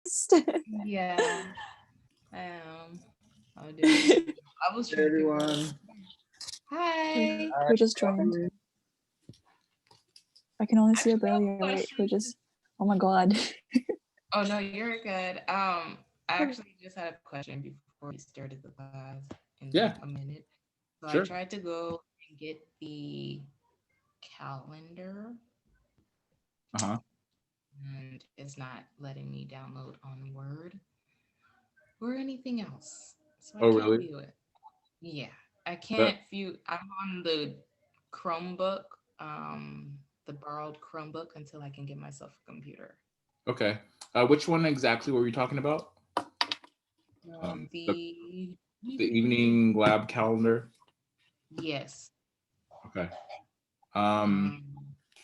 honest. Yeah, I am. I'll do it. I was Hey trying to figure out. everyone. Hi. Who just joined? I can only see Actually, I have Abelia, a wait, who question. just, oh my god. Oh no, you're good. I actually just had a question before we started the class in Yeah, like a minute. So I sure. tried to go and get the calendar Uh-huh. and it's not letting me download on Word or anything else. So I Oh, can't really? view it. Yeah. I That, can't view I'm on the Chromebook, the borrowed Chromebook until I can get myself a computer. okay. Which one exactly were we talking about? Um, The the evening lab calendar. yes. Okay. Um,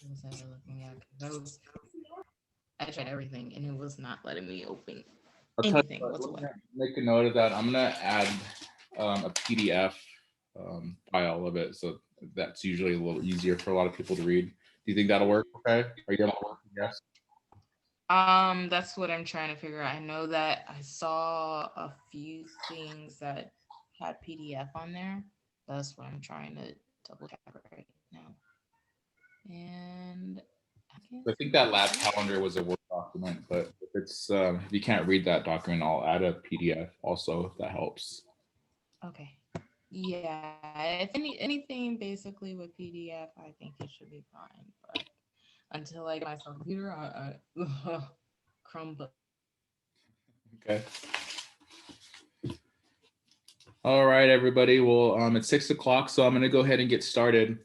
What was I looking at? 'Cause I tried everything and it was not letting me open I'll tell you anything what, we're whatsoever. gonna make a note of that. I'm gonna add a PDF file of it, so that's usually a little easier for a lot of people to read. Do you think that'll work? Okay. Are you able to work? Yes. That's what I'm trying to figure out. I know that I saw a few things that had PDF on there. That's what I'm trying to double check right now. And I can't I think see that lab it. calendar was a Word document, but if you can't read that document, I'll add a PDF also if that helps. Okay. Yeah, if anything basically with PDF, I think it should be fine. But until I get myself a computer, Chromebook. Okay. All right, everybody. Well, it's 6 o'clock, so I'm going to go ahead and get started.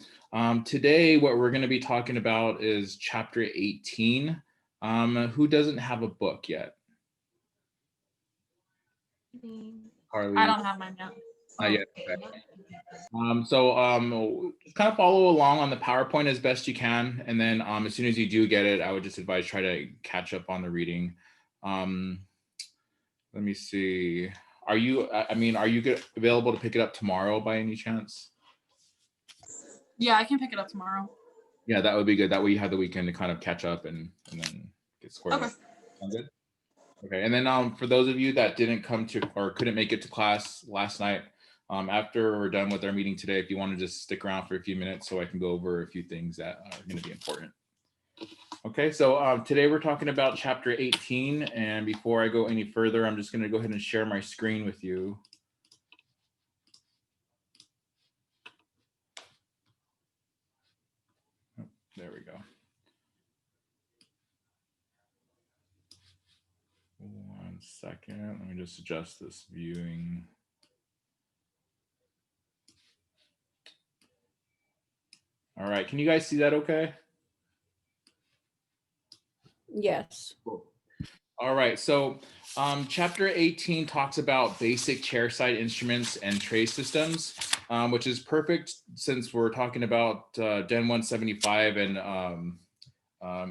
Today, what we're going to be talking about is chapter 18. Who doesn't have a book yet? Carly? I don't have mine yet. Not yet. Okay. Okay. Just kind of follow along on the PowerPoint as best you can, and then as soon as you do get it, I would just advise try to catch up on the reading. Let me see. Are you available to pick it up tomorrow by any chance? Yeah, I can pick it up tomorrow. Yeah, that would be good. That way you have the weekend to kind of catch up and then get squared Okay. up. Sound good? Okay, and then for those of you that didn't come to or couldn't make it to class last night, after we're done with our meeting today, if you want to just stick around for a few minutes so I can go over a few things that are going to be important. Okay, so today we're talking about chapter 18, and before I go any further, I'm just going to go ahead and share my screen with you. Oh, there we go. One second, let me just adjust this viewing. All right, can you guys see that okay? Yes. Cool. All right, so chapter 18 talks about basic chairside instruments and tray systems, which is perfect since we're talking about DEN 175 and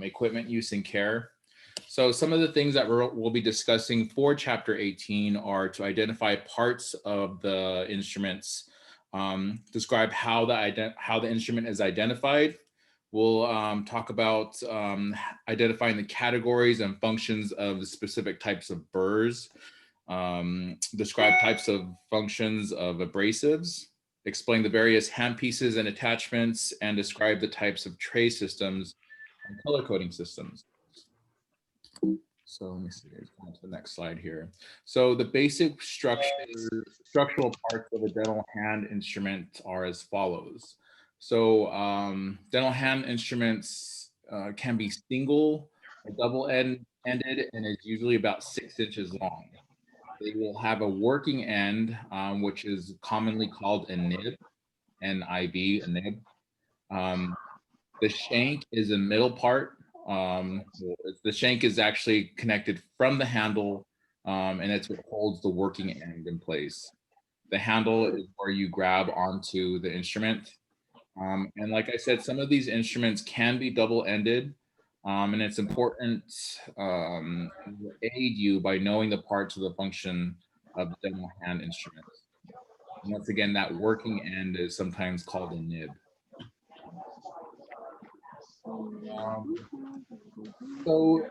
equipment use and care. So some of the things that we'll be discussing for chapter 18 are to identify parts of the instruments, describe how the instrument is identified. We'll talk about identifying the categories and functions of the specific types of burrs, describe types of functions of abrasives, explain the various handpieces and attachments, and describe the types of tray systems and color coding systems. So let me see, let's go on to the next slide here. So the basic structural parts of a dental hand instrument are as follows. So dental hand instruments can be single or double-ended and is usually about 6 inches long. They will have a working end, which is commonly called a nib, N-I-B, a nib. The shank is a middle part. The shank is actually connected from the handle, and it's what holds the working end in place. The handle is where you grab onto the instrument. And like I said, some of these instruments can be double-ended, and it's important to aid you by knowing the parts of the function of the dental hand instruments. And once again, that working end is sometimes called a nib. So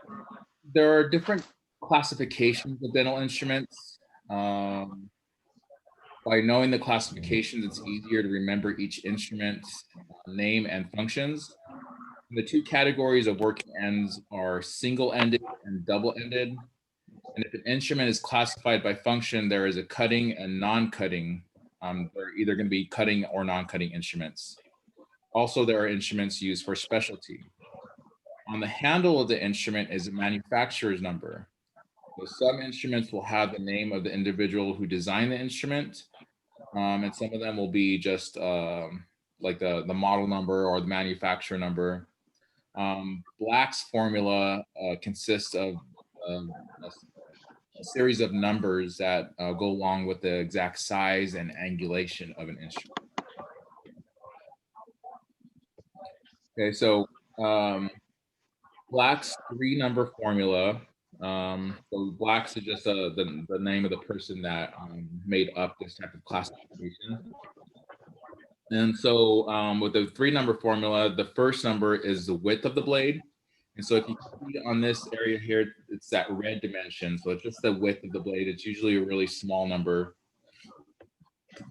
there are different classifications of dental instruments. By knowing the classifications, it's easier to remember each instrument's name and functions. The two categories of working ends are single-ended and double-ended. And if an instrument is classified by function, there is a cutting and non-cutting. They're either going to be cutting or non-cutting instruments. Also, there are instruments used for specialty. On the handle of the instrument is a manufacturer's number. So some instruments will have the name of the individual who designed the instrument, and some of them will be just like the model number or the manufacturer number. Black's formula consists of a series of numbers that go along with the exact size and angulation of an instrument. Okay, so Black's 3-number formula. So Black's is just the name of the person that made up this type of classification. And so with the 3-number formula, the first number is the width of the blade. And so if you see on this area here, it's that red dimension. So it's just the width of the blade. It's usually a really small number.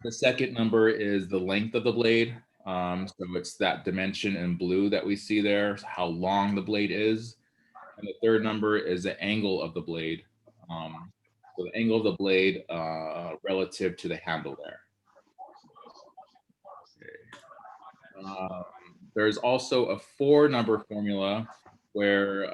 The second number is the length of the blade. So it's that dimension in blue that we see there, how long the blade is. And the third number is the angle of the blade. So the angle of the blade relative to the handle there. Okay. There's also a 4-number formula where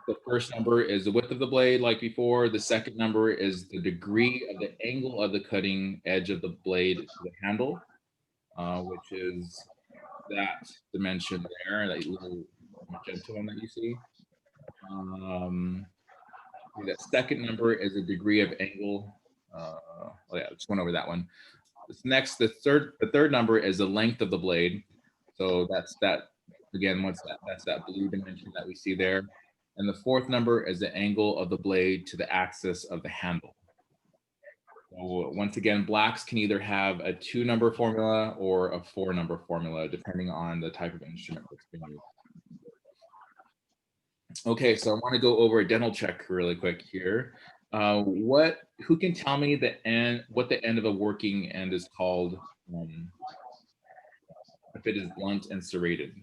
the first number is the width of the blade like before. The second number is the degree of the angle of the cutting edge of the blade to the handle, which is that dimension there, that little magenta one that you see. That second number is a degree of angle. Oh yeah, just went over that one. Next, the third number is the length of the blade. So that's that, again, that's that blue dimension that we see there. And the fourth number is the angle of the blade to the axis of the handle. So once again, Blacks can either have a 2-number formula or a 4-number formula, depending on the type of instrument that's being used. Okay, so I want to go over a dental check really quick here. Who can tell me what the end of a working end is called if it is blunt and serrated?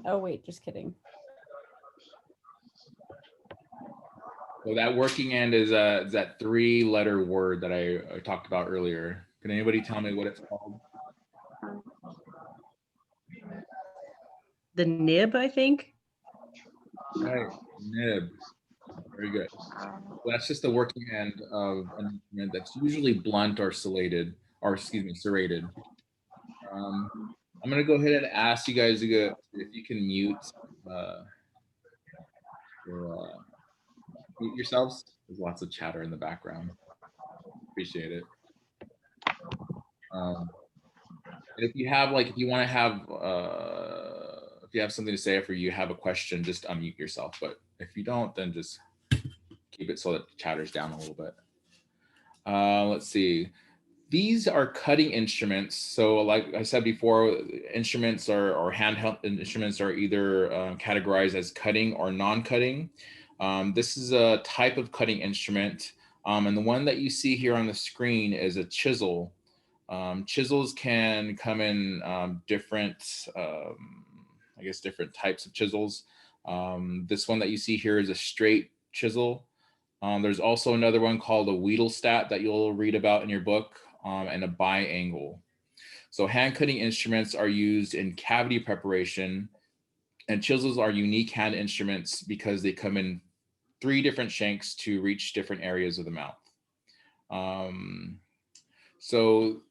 Oh wait, just kidding. So that working end is that 3-letter word that I talked about earlier. Can anybody tell me what it's called? The nib, I think. Right, nib. Very good. So that's just the working end of an instrument that's usually blunt or serrated. I'm gonna go ahead and ask you guys to go, if you can mute mute yourselves. There's lots of chatter in the background. Appreciate it. If you have if you want to have if you have something to say after you have a question, just unmute yourself. But if you don't, then just keep it so that the chatter's down a little bit. Let's see. These are cutting instruments. So like I said before, instruments or handheld instruments are either categorized as cutting or non-cutting. This is a type of cutting instrument. And the one that you see here on the screen is a chisel. Chisels can come in different, I guess, different types of chisels. This one that you see here is a straight chisel. There's also another one called a Wiedelstadt that you'll read about in your book, and a bi-angle. So hand cutting instruments are used in cavity preparation, and chisels are unique hand instruments because they come in 3 different shanks to reach different areas of the mouth. So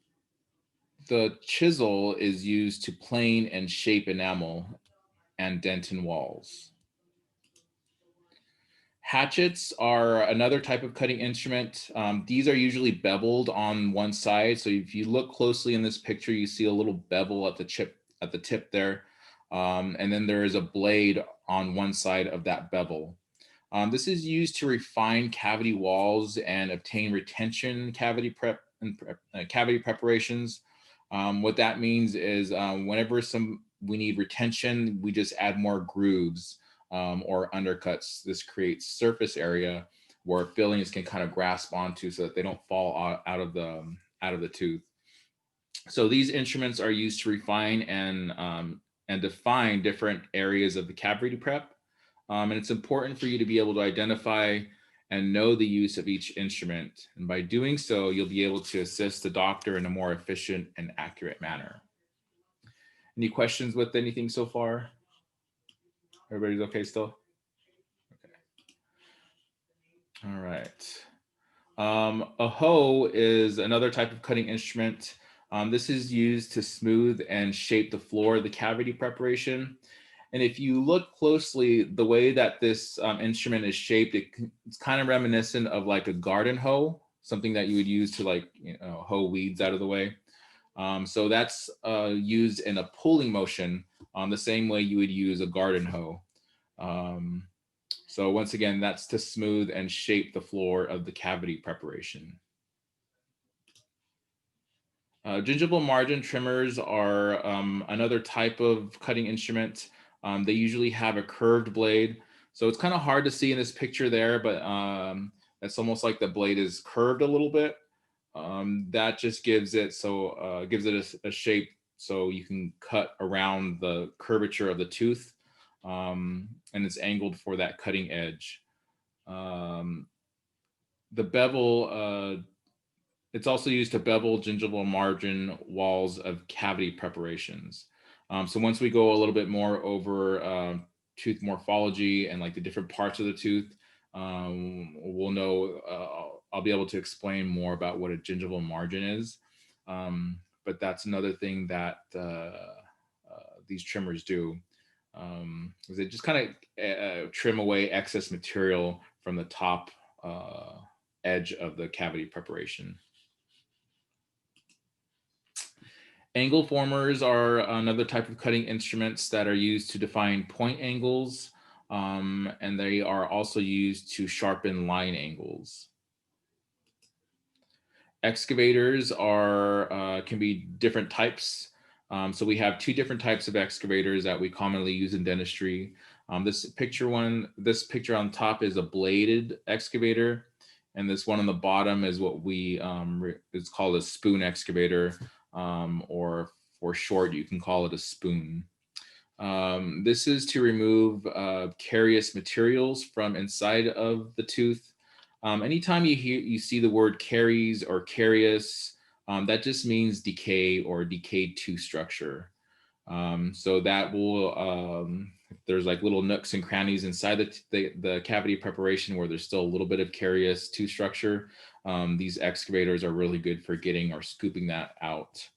the chisel is used to plane and shape enamel and dent in walls. Hatchets are another type of cutting instrument. These are usually beveled on one side. So if you look closely in this picture, you see a little bevel at the tip there. And then there is a blade on one side of that bevel. This is used to refine cavity walls and obtain retention cavity cavity preparations. What that means is whenever we need retention, we just add more grooves or undercuts. This creates surface area where fillings can kind of grasp onto so that they don't fall out of the tooth. So these instruments are used to refine and define different areas of the cavity prep. And it's important for you to be able to identify and know the use of each instrument. And by doing so, you'll be able to assist the doctor in a more efficient and accurate manner. Any questions with anything so far? Everybody's okay still? Okay. All right. A hoe is another type of cutting instrument. This is used to smooth and shape the floor of the cavity preparation. And if you look closely, the way that this instrument is shaped, it's kind of reminiscent of like a garden hoe, something that you would use to like, hoe weeds out of the way. So that's used in a pulling motion the same way you would use a garden hoe. So once again, that's to smooth and shape the floor of the cavity preparation. Gingival margin trimmers are another type of cutting instrument. They usually have a curved blade. So it's kind of hard to see in this picture there, but it's almost like the blade is curved a little bit. That just gives it a shape so you can cut around the curvature of the tooth, and it's angled for that cutting edge. The bevel, it's also used to bevel gingival margin walls of cavity preparations. So once we go a little bit more over tooth morphology and like the different parts of the tooth, we'll know, I'll be able to explain more about what a gingival margin is. But that's another thing that these trimmers do. Is they just kind of trim away excess material from the top edge of the cavity preparation. Angle formers are another type of cutting instruments that are used to define point angles, and they are also used to sharpen line angles. Excavators can be different types. So we have two different types of excavators that we commonly use in dentistry. This picture on top is a bladed excavator, and this one on the bottom is what it's called a spoon excavator. Or for short, you can call it a spoon. This is to remove carious materials from inside of the tooth. Anytime you see the word caries or carious, that just means decay or decayed tooth structure. So that will, if there's like little nooks and crannies inside the cavity preparation where there's still a little bit of carious tooth structure, these excavators are really good for getting or scooping that out.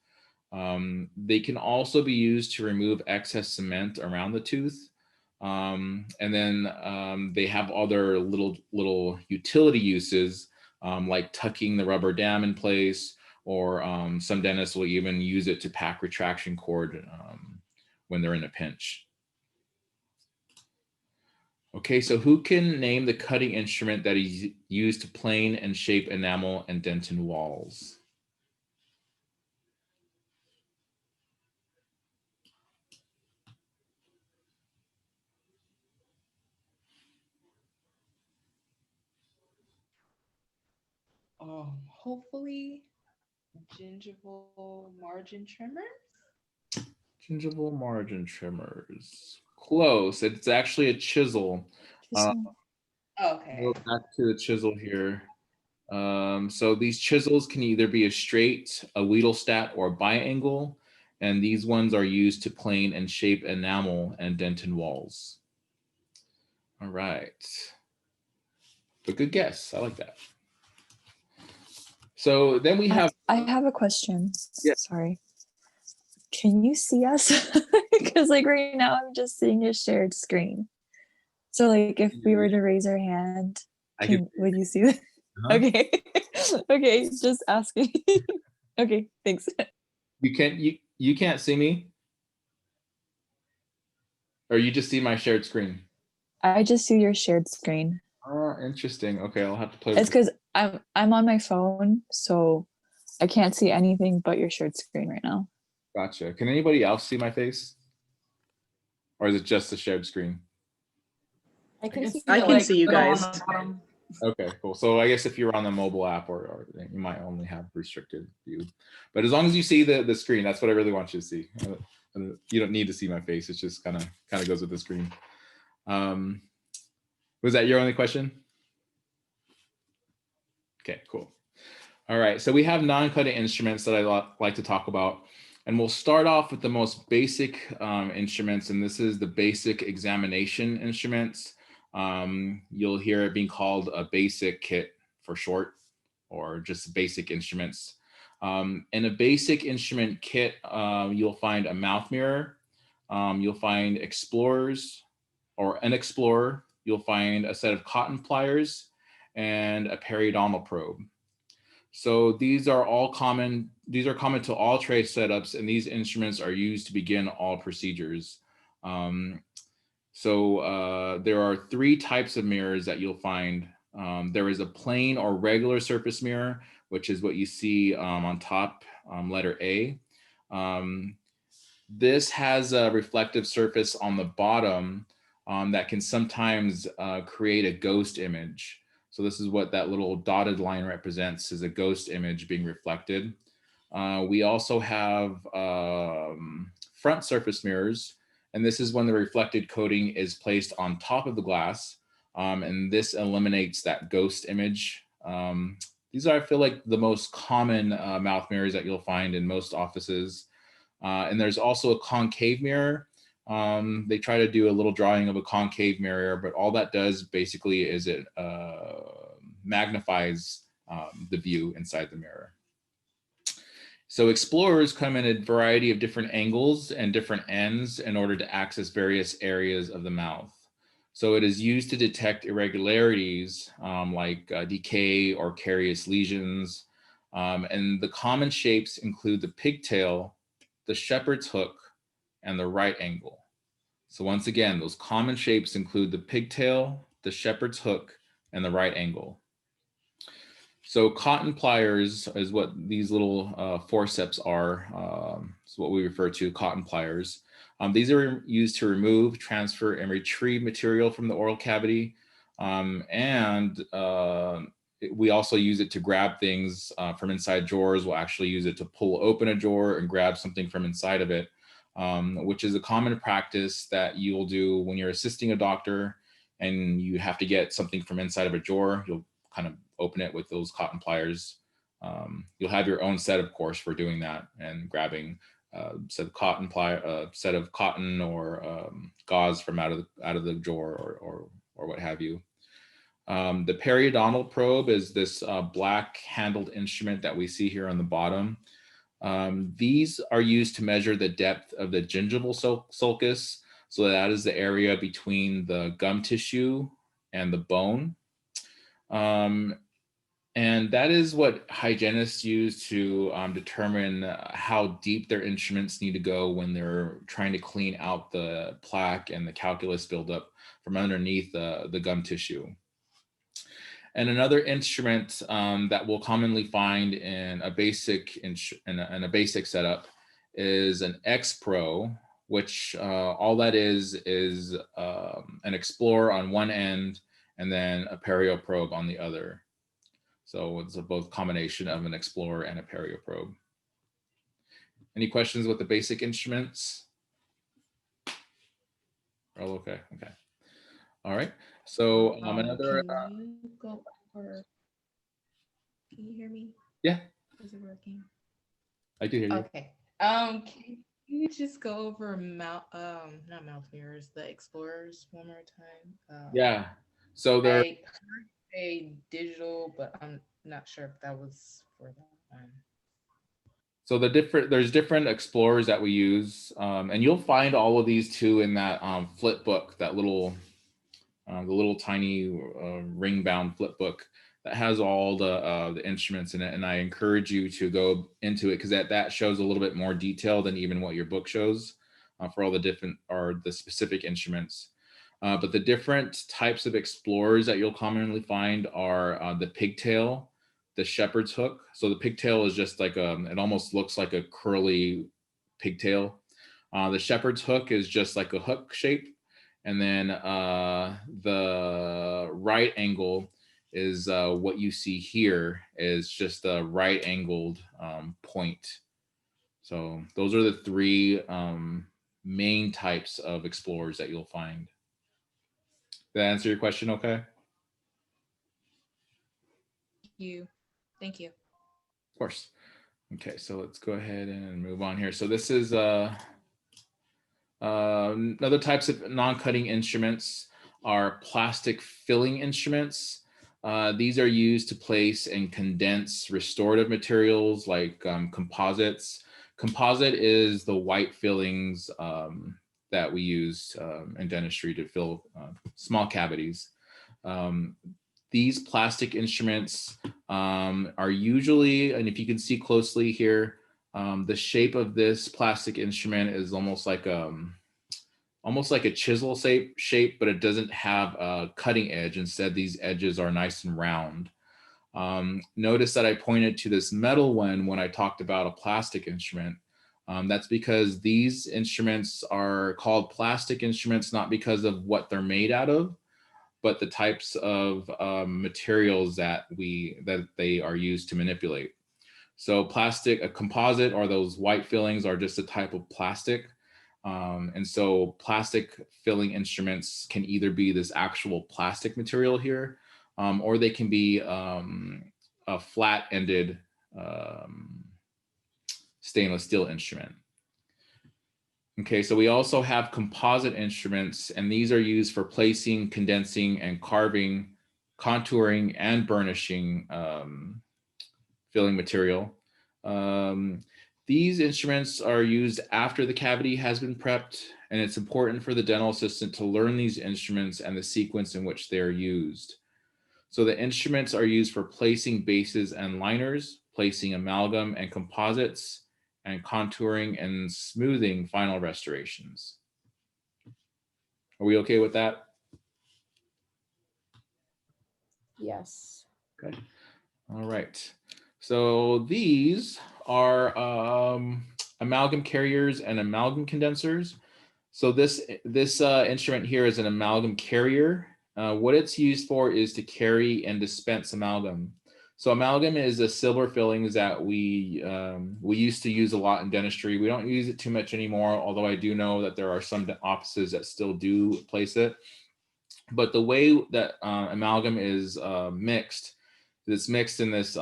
They can also be used to remove excess cement around the tooth. And then they have other little utility uses, like tucking the rubber dam in place, or some dentists will even use it to pack retraction cord when they're in a pinch. Okay, so who can name the cutting instrument that is used to plane and shape enamel and dentin walls? Hopefully gingival margin trimmers. Gingival margin trimmers. Close. It's actually a chisel. Okay. Go back to the chisel here. So these chisels can either be a straight, a Wiedelstadt, or a biangle, and these ones are used to plane and shape enamel and dentin walls. All right. But good guess. I like that. So then we have. I have a question. Yeah. Sorry. Can you see us? Because like right now I'm just seeing a shared screen. So like if we were to raise our hand, would you see that? Uh-huh. Okay. Okay, just asking. Okay, thanks. You can't see me? Or you just see my shared screen? I just see your shared screen. Interesting. Okay, I'll have to play It's with. because I'm on my phone, so I can't see anything but your shared screen right now. Gotcha. Can anybody else see my face? Or is it just the shared screen? I can see. I the, can like, see you Little on guys. the bottom. Okay, cool. So I guess if you're on the mobile app or you might only have restricted view. But as long as you see the screen, that's what I really want you to see. You don't need to see my face. It's just kind of goes with the screen. Was that your only question? Okay, cool. All right, so we have non-cutting instruments that I like to talk about. And we'll start off with the most basic instruments, and this is the basic examination instruments. You'll hear it being called a basic kit for short, or just basic instruments. In a basic instrument kit, you'll find a mouth mirror, you'll find explorers or an explorer, you'll find a set of cotton pliers and a periodontal probe. So these are common to all tray setups, and these instruments are used to begin all procedures. There are 3 types of mirrors that you'll find. There is a plain or regular surface mirror, which is what you see on top, letter A. This has a reflective surface on the bottom that can sometimes create a ghost image. So this is what that little dotted line represents, is a ghost image being reflected. We also have front surface mirrors, and this is when the reflected coating is placed on top of the glass, and this eliminates that ghost image. These are, I feel like, the most common mouth mirrors that you'll find in most offices. And there's also a concave mirror. They try to do a little drawing of a concave mirror, but all that does basically is it magnifies the view inside the mirror. So explorers come in a variety of different angles and different ends in order to access various areas of the mouth. So it is used to detect irregularities like decay or carious lesions. And the common shapes include the pigtail, the shepherd's hook, and the right angle. So once again, those common shapes include the pigtail, the shepherd's hook, and the right angle. So cotton pliers is what these little forceps are. It's what we refer to, cotton pliers. These are used to remove, transfer, and retrieve material from the oral cavity. We also use it to grab things from inside drawers. We'll actually use it to pull open a drawer and grab something from inside of it, which is a common practice that you'll do when you're assisting a doctor and you have to get something from inside of a drawer. You'll kind of open it with those cotton pliers. You'll have your own set, of course, for doing that and grabbing set of cotton or gauze from out of the drawer or what have you. The periodontal probe is this black handled instrument that we see here on the bottom. These are used to measure the depth of the gingival sulcus. So that is the area between the gum tissue and the bone. And that is what hygienists use to determine how deep their instruments need to go when they're trying to clean out the plaque and the calculus buildup from underneath the gum tissue. And another instrument that we'll commonly find in a basic setup is an X-Pro, which all that is an explorer on one end and then a perio probe on the other. So it's a both combination of an explorer and a perio probe. Any questions with the basic instruments? Oh, okay. All right. So another. Can you go over? Can you hear me? Yeah. Is it working? I can hear you. Okay. Can you just go over not mouth mirrors, the explorers one more time? Yeah. So they're. I heard a digital, but I'm not sure if that was for that one. So there's different explorers that we use, and you'll find all of these too in that flip book, that little, the little tiny ring-bound flip book that has all the instruments in it. And I encourage you to go into it because that shows a little bit more detail than even what your book shows for all the different or the specific instruments. But the different types of explorers that you'll commonly find are the pigtail, the shepherd's hook. So the pigtail is just like it almost looks like a curly pigtail. The shepherd's hook is just like a hook shape. And then the right angle is what you see here is just a right angled point. So those are the three main types of explorers that you'll find. Did that answer your question okay? Thank you. Of course. Okay, so let's go ahead and move on here. So this is other types of non-cutting instruments are plastic filling instruments. These are used to place and condense restorative materials like composites. Composite is the white fillings that we use in dentistry to fill small cavities. These plastic instruments are usually, and if you can see closely here, the shape of this plastic instrument is almost like a chisel shape, but it doesn't have a cutting edge. Instead, these edges are nice and round. Notice that I pointed to this metal one when I talked about a plastic instrument. That's because these instruments are called plastic instruments, not because of what they're made out of, but the types of materials that they are used to manipulate. So a composite, or those white fillings, are just a type of plastic. And so plastic filling instruments can either be this actual plastic material here, or they can be a flat-ended stainless steel instrument. Okay, so we also have composite instruments, and these are used for placing, condensing, and carving, contouring, and burnishing filling material. These instruments are used after the cavity has been prepped, and it's important for the dental assistant to learn these instruments and the sequence in which they are used. So the instruments are used for placing bases and liners, placing amalgam and composites, and contouring and smoothing final restorations. Are we okay with that? Yes. Okay. All right. So these are amalgam carriers and amalgam condensers. So this instrument here is an amalgam carrier. What it's used for is to carry and dispense amalgam. So amalgam is a silver fillings that we used to use a lot in dentistry. We don't use it too much anymore, although I do know that there are some offices that still do place it. But the way that amalgam is mixed, it's mixed in this,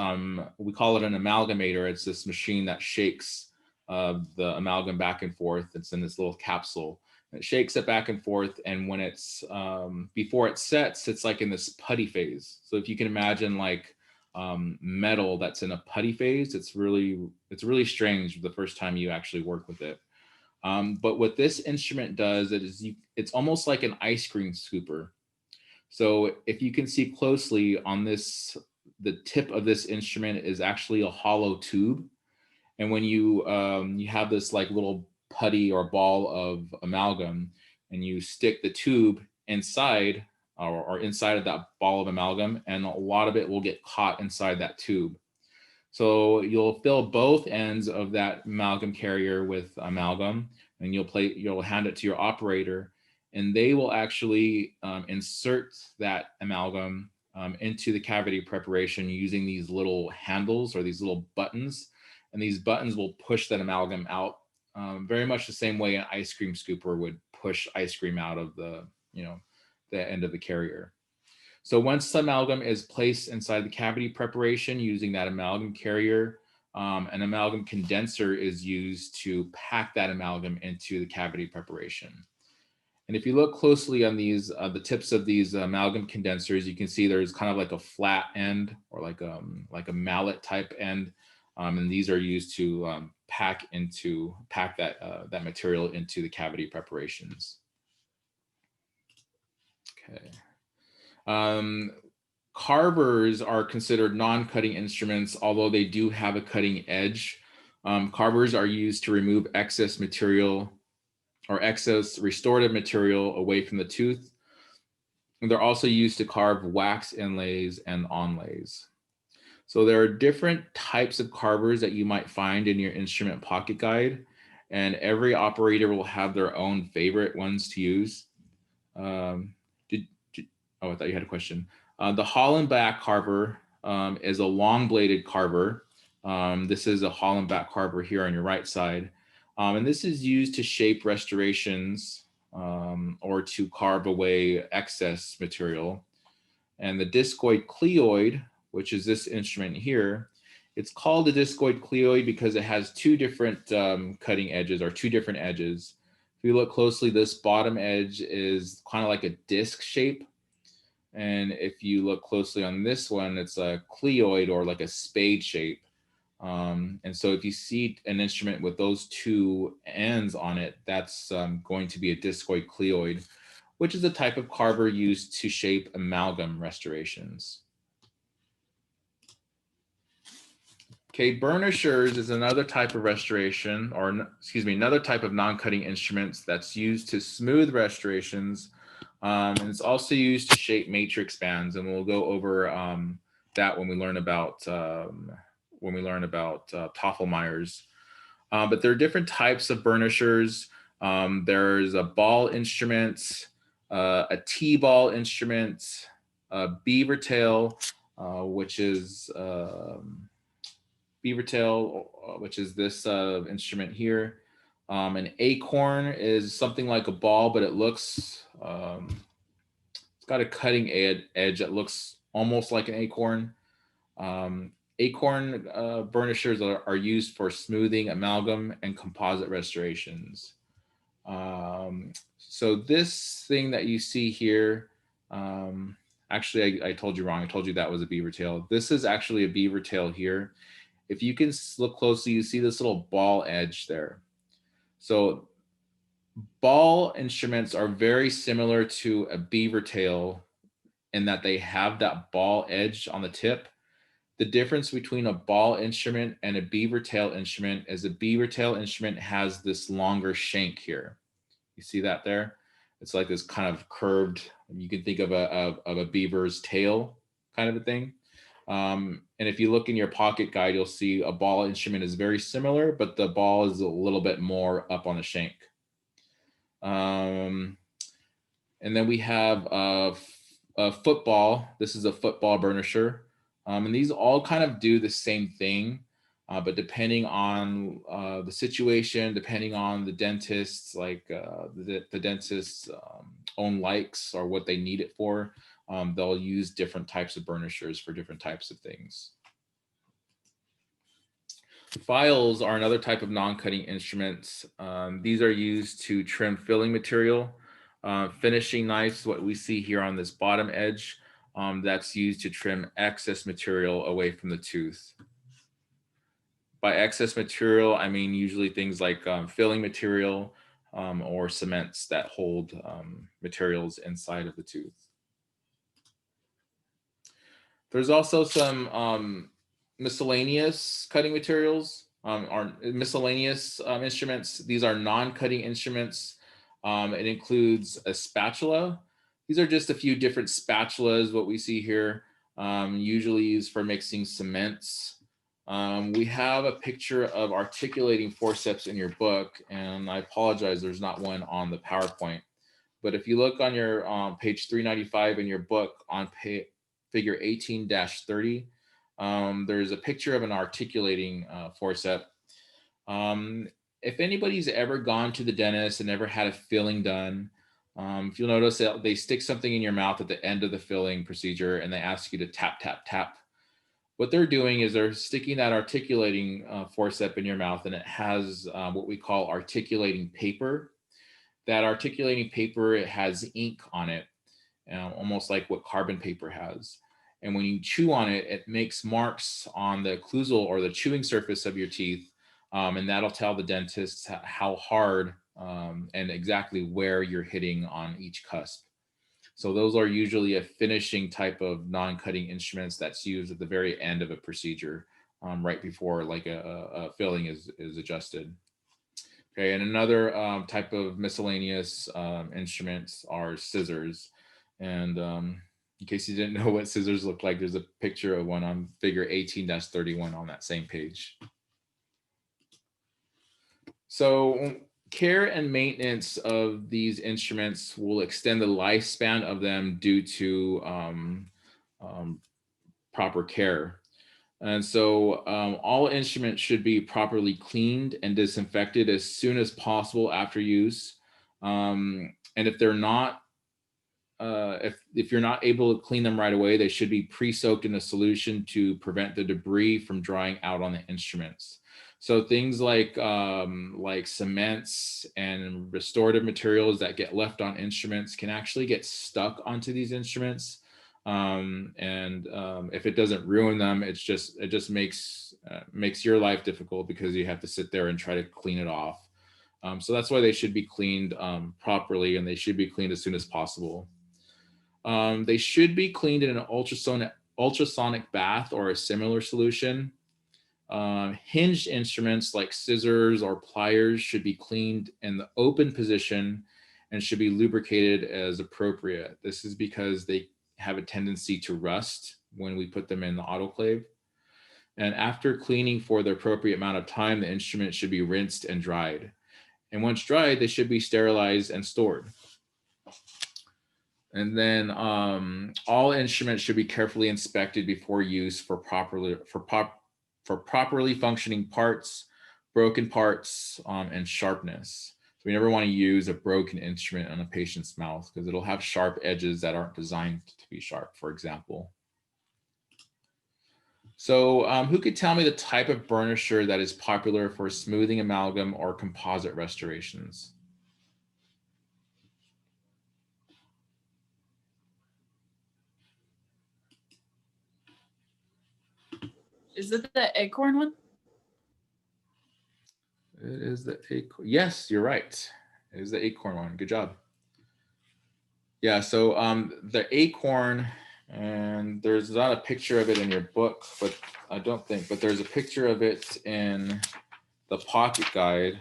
we call it an amalgamator. It's this machine that shakes the amalgam back and forth. It's in this little capsule. It shakes it back and forth, and when it's before it sets, it's like in this putty phase. So if you can imagine like metal that's in a putty phase, it's really strange the first time you actually work with it. But what this instrument does is it's almost like an ice cream scooper. So if you can see closely on this, the tip of this instrument is actually a hollow tube. And when you have this like little putty or ball of amalgam, and you stick the tube inside or inside of that ball of amalgam, and a lot of it will get caught inside that tube. So you'll fill both ends of that amalgam carrier with amalgam, and you'll hand it to your operator, and they will actually insert that amalgam into the cavity preparation using these little handles or these little buttons. And these buttons will push that amalgam out very much the same way an ice cream scooper would push ice cream out of the end of the carrier. So once the amalgam is placed inside the cavity preparation using that amalgam carrier, an amalgam condenser is used to pack that amalgam into the cavity preparation. And if you look closely on these, the tips of these amalgam condensers, you can see there's kind of like a flat end or like a mallet type end. And these are used to pack that material into the cavity preparations. Okay. Carvers are considered non-cutting instruments, although they do have a cutting edge. Carvers are used to remove excess material or excess restorative material away from the tooth. And they're also used to carve wax inlays and onlays. So there are different types of carvers that you might find in your instrument pocket guide, and every operator will have their own favorite ones to use. Um, oh, I thought you had a question. The Hollenbach carver is a long bladed carver. This is a Hollenbach carver here on your right side. And this is used to shape restorations or to carve away excess material. And the discoid cleoid, which is this instrument here, it's called a discoid cleoid because it has two different cutting edges, or two different edges. If you look closely, this bottom edge is kind of like a disc shape. And if you look closely on this one, it's a cleoid, or like a spade shape. And so if you see an instrument with those two ends on it, that's going to be a discoid cleoid, which is a type of carver used to shape amalgam restorations. Okay, burnishers is another type of restoration, or excuse me, another type of non-cutting instruments that's used to smooth restorations. And it's also used to shape matrix bands, and we'll go over that when we learn about Toffelmeyer's. But there are different types of burnishers. There's a ball instrument, a T-ball instrument, a beaver tail, which is this instrument here. An acorn is something like a ball, but it looks, it's got a cutting edge that looks almost like an acorn. Acorn burnishers are used for smoothing amalgam and composite restorations. So this thing that you see here, actually I told you wrong. I told you that was a beaver tail. This is actually a beaver tail here. If you can look closely, you see this little ball edge there. So ball instruments are very similar to a beaver tail in that they have that ball edge on the tip. The difference between a ball instrument and a beaver tail instrument is a beaver tail instrument has this longer shank here. You see that there? It's like this kind of curved, you can think of a beaver's tail kind of a thing. And if you look in your pocket guide, you'll see a ball instrument is very similar, but the ball is a little bit more up on the shank. And then we have a football. This is a football burnisher. And these all kind of do the same thing, but depending on the situation, depending on the dentist's, like the dentist's own likes or what they need it for, they'll use different types of burnishers for different types of things. Files are another type of non-cutting instruments. These are used to trim filling material. Finishing knives, what we see here on this bottom edge, that's used to trim excess material away from the tooth. By excess material, I mean usually things like filling material or cements that hold materials inside of the tooth. There's also some miscellaneous cutting materials, or miscellaneous instruments. These are non-cutting instruments. It includes a spatula. These are just a few different spatulas, what we see here, usually used for mixing cements. We have a picture of articulating forceps in your book, and I apologize, there's not one on the PowerPoint. But if you look on your page 395 in your book on figure 18-30, there's a picture of an articulating forceps. If anybody's ever gone to the dentist and ever had a filling done, if you'll notice that they stick something in your mouth at the end of the filling procedure and they ask you to tap, tap, tap. What they're doing is they're sticking that articulating forceps in your mouth, and it has what we call articulating paper. That articulating paper, it has ink on it, almost like what carbon paper has. And when you chew on it, it makes marks on the occlusal or the chewing surface of your teeth. And that'll tell the dentist how hard and exactly where you're hitting on each cusp. So those are usually a finishing type of non-cutting instruments that's used at the very end of a procedure, right before like a filling is adjusted. Okay, and another type of miscellaneous instruments are scissors. And in case you didn't know what scissors look like, there's a picture of one on figure 18-31 on that same page. So care and maintenance of these instruments will extend the lifespan of them due to proper care. And so all instruments should be properly cleaned and disinfected as soon as possible after use. And if they're not, if you're not able to clean them right away, they should be pre-soaked in a solution to prevent the debris from drying out on the instruments. So things like cements and restorative materials that get left on instruments can actually get stuck onto these instruments. If it doesn't ruin them, it just makes your life difficult because you have to sit there and try to clean it off. So that's why they should be cleaned properly, and they should be cleaned as soon as possible. They should be cleaned in an ultrasonic bath or a similar solution. Hinged instruments like scissors or pliers should be cleaned in the open position and should be lubricated as appropriate. This is because they have a tendency to rust when we put them in the autoclave. And after cleaning for the appropriate amount of time, the instrument should be rinsed and dried. And once dried, they should be sterilized and stored. And then all instruments should be carefully inspected before use for properly functioning parts, broken parts, and sharpness. So we never want to use a broken instrument on a patient's mouth because it'll have sharp edges that aren't designed to be sharp, for example. So who could tell me the type of burnisher that is popular for smoothing amalgam or composite restorations? Is it the Acorn one? It is the Acorn. Yes, you're right. It is the Acorn one. Good job. Yeah, so the Acorn, and there's not a picture of it in your book, but I don't think, but there's a picture of it in the pocket guide.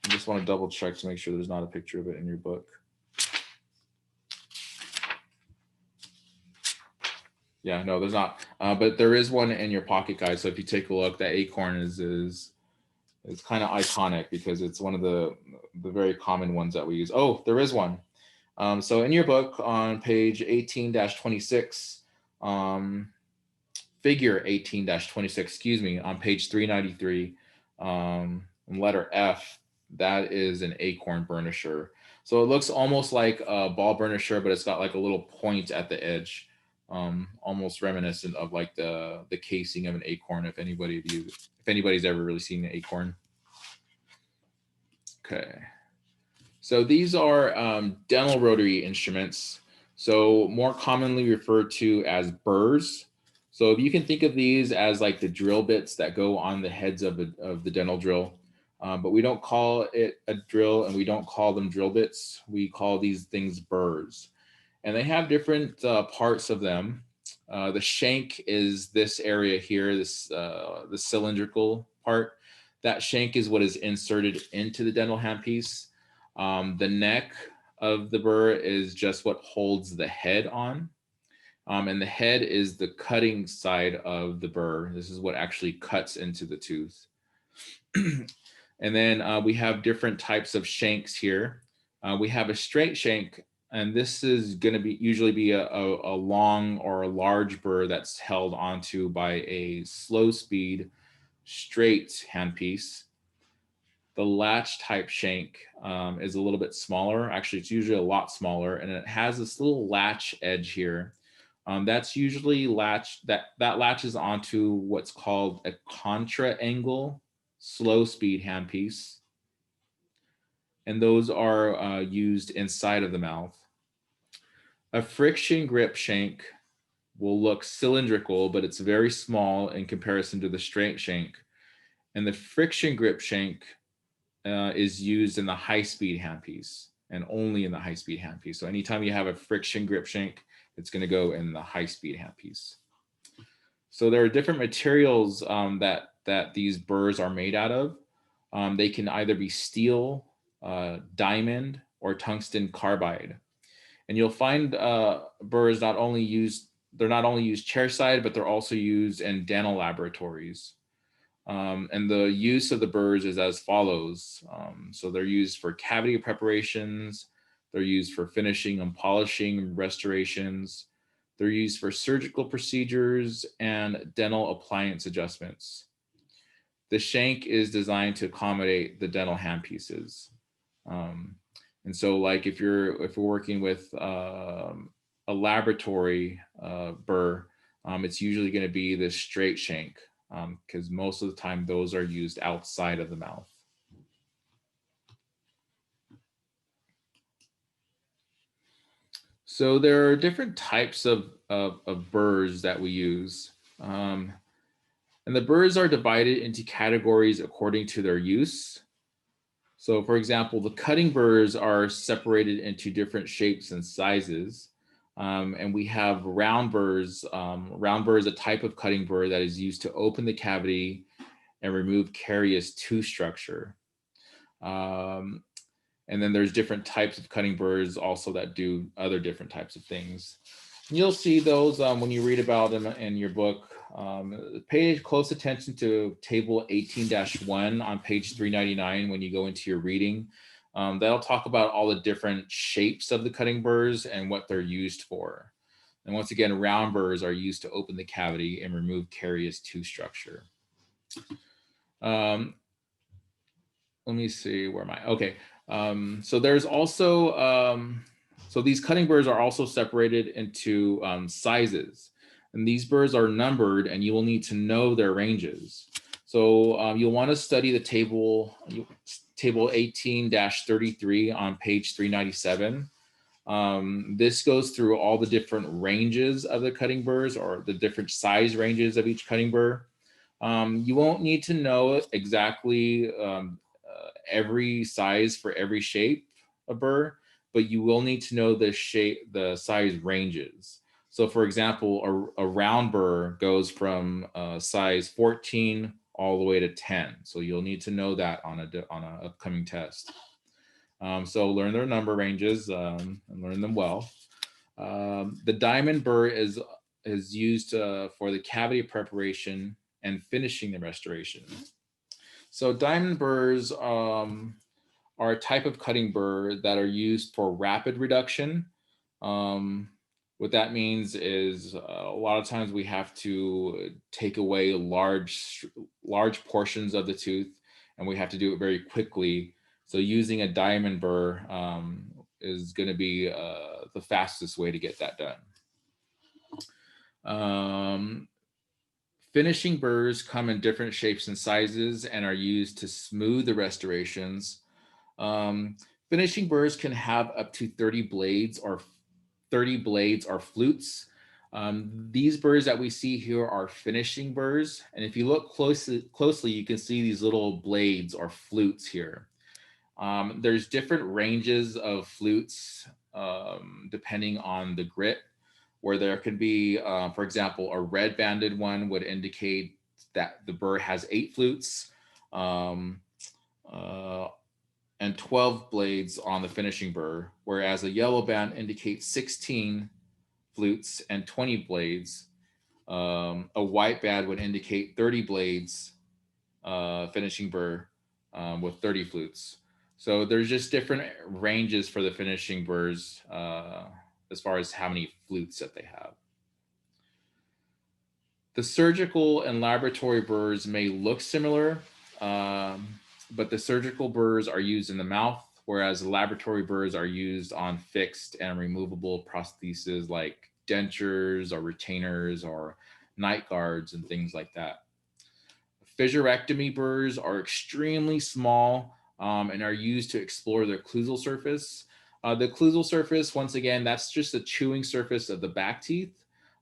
I just want to double check to make sure there's not a picture of it in your book. Yeah, no, there's not. But there is one in your pocket guide. So if you take a look, that Acorn is kind of iconic because it's one of the very common ones that we use. Oh, there is one. So in your book on page 18-26, figure 18-26, excuse me, on page 393, letter F, that is an Acorn burnisher. So it looks almost like a ball burnisher, but it's got like a little point at the edge. Almost reminiscent of like the casing of an acorn. If anybody's ever really seen an acorn. Okay, so these are dental rotary instruments, so more commonly referred to as burrs. So if you can think of these as like the drill bits that go on the heads of the dental drill, but we don't call it a drill and we don't call them drill bits. We call these things burrs. And they have different parts of them. The shank is this area here, the cylindrical part. That shank is what is inserted into the dental handpiece. The neck of the burr is just what holds the head on. And the head is the cutting side of the burr. This is what actually cuts into the tooth. And then we have different types of shanks here. We have a straight shank, and this is going to usually be a long or a large burr that's held onto by a slow speed straight handpiece. The latch type shank is a little bit smaller. Actually, it's usually a lot smaller, and it has this little latch edge here. That's usually that latches onto what's called a contra angle slow speed handpiece. And those are used inside of the mouth. A friction grip shank will look cylindrical, but it's very small in comparison to the straight shank. And the friction grip shank is used in the high-speed handpiece and only in the high-speed handpiece. So anytime you have a friction grip shank, it's going to go in the high-speed handpiece. So there are different materials that these burrs are made out of. They can either be steel, diamond, or tungsten carbide. And you'll find burrs they're not only used chairside, but they're also used in dental laboratories. And the use of the burrs is as follows. So they're used for cavity preparations, they're used for finishing and polishing restorations, they're used for surgical procedures and dental appliance adjustments. The shank is designed to accommodate the dental handpieces. And so like if we're working with a laboratory burr, it's usually going to be this straight shank, because most of the time those are used outside of the mouth. So there are different types of burrs that we use. And the burrs are divided into categories according to their use. So for example, the cutting burrs are separated into different shapes and sizes. And we have round burrs. Round burr is a type of cutting burr that is used to open the cavity and remove carious tooth structure. And then there's different types of cutting burrs also that do other different types of things. And you'll see those when you read about them in your book. Pay close attention to table 18-1 on page 399 when you go into your reading. That'll talk about all the different shapes of the cutting burrs and what they're used for. And once again, round burrs are used to open the cavity and remove carious tooth structure. Let me see, where am I? Okay, so there's also, so these cutting burrs are also separated into sizes. And these burrs are numbered and you will need to know their ranges. So you'll want to study the table 18-33 on page 397. This goes through all the different ranges of the cutting burrs, or the different size ranges of each cutting burr. You won't need to know exactly every size for every shape of burr, but you will need to know the size ranges. So for example, a round burr goes from size 14 all the way to 10. So you'll need to know that on an upcoming test. So learn their number ranges and learn them well. The diamond burr is used for the cavity preparation and finishing the restoration. So diamond burrs are a type of cutting burr that are used for rapid reduction. What that means is a lot of times we have to take away large portions of the tooth, and we have to do it very quickly. So using a diamond burr is going to be the fastest way to get that done. Finishing burrs come in different shapes and sizes and are used to smooth the restorations. Finishing burrs can have up to 30 blades or flutes. These burrs that we see here are finishing burrs. And if you look closely, you can see these little blades or flutes here. There's different ranges of flutes depending on the grit, where there can be, for example, a red banded one would indicate that the burr has 8 flutes. And 12 blades on the finishing burr, whereas a yellow band indicates 16 flutes and 20 blades. A white band would indicate 30 blades, finishing burr with 30 flutes. So there's just different ranges for the finishing burrs as far as how many flutes that they have. The surgical and laboratory burrs may look similar, but the surgical burrs are used in the mouth, whereas the laboratory burrs are used on fixed and removable prostheses like dentures or retainers or night guards and things like that. Fissurectomy burrs are extremely small and are used to explore the occlusal surface. The occlusal surface, once again, that's just the chewing surface of the back teeth.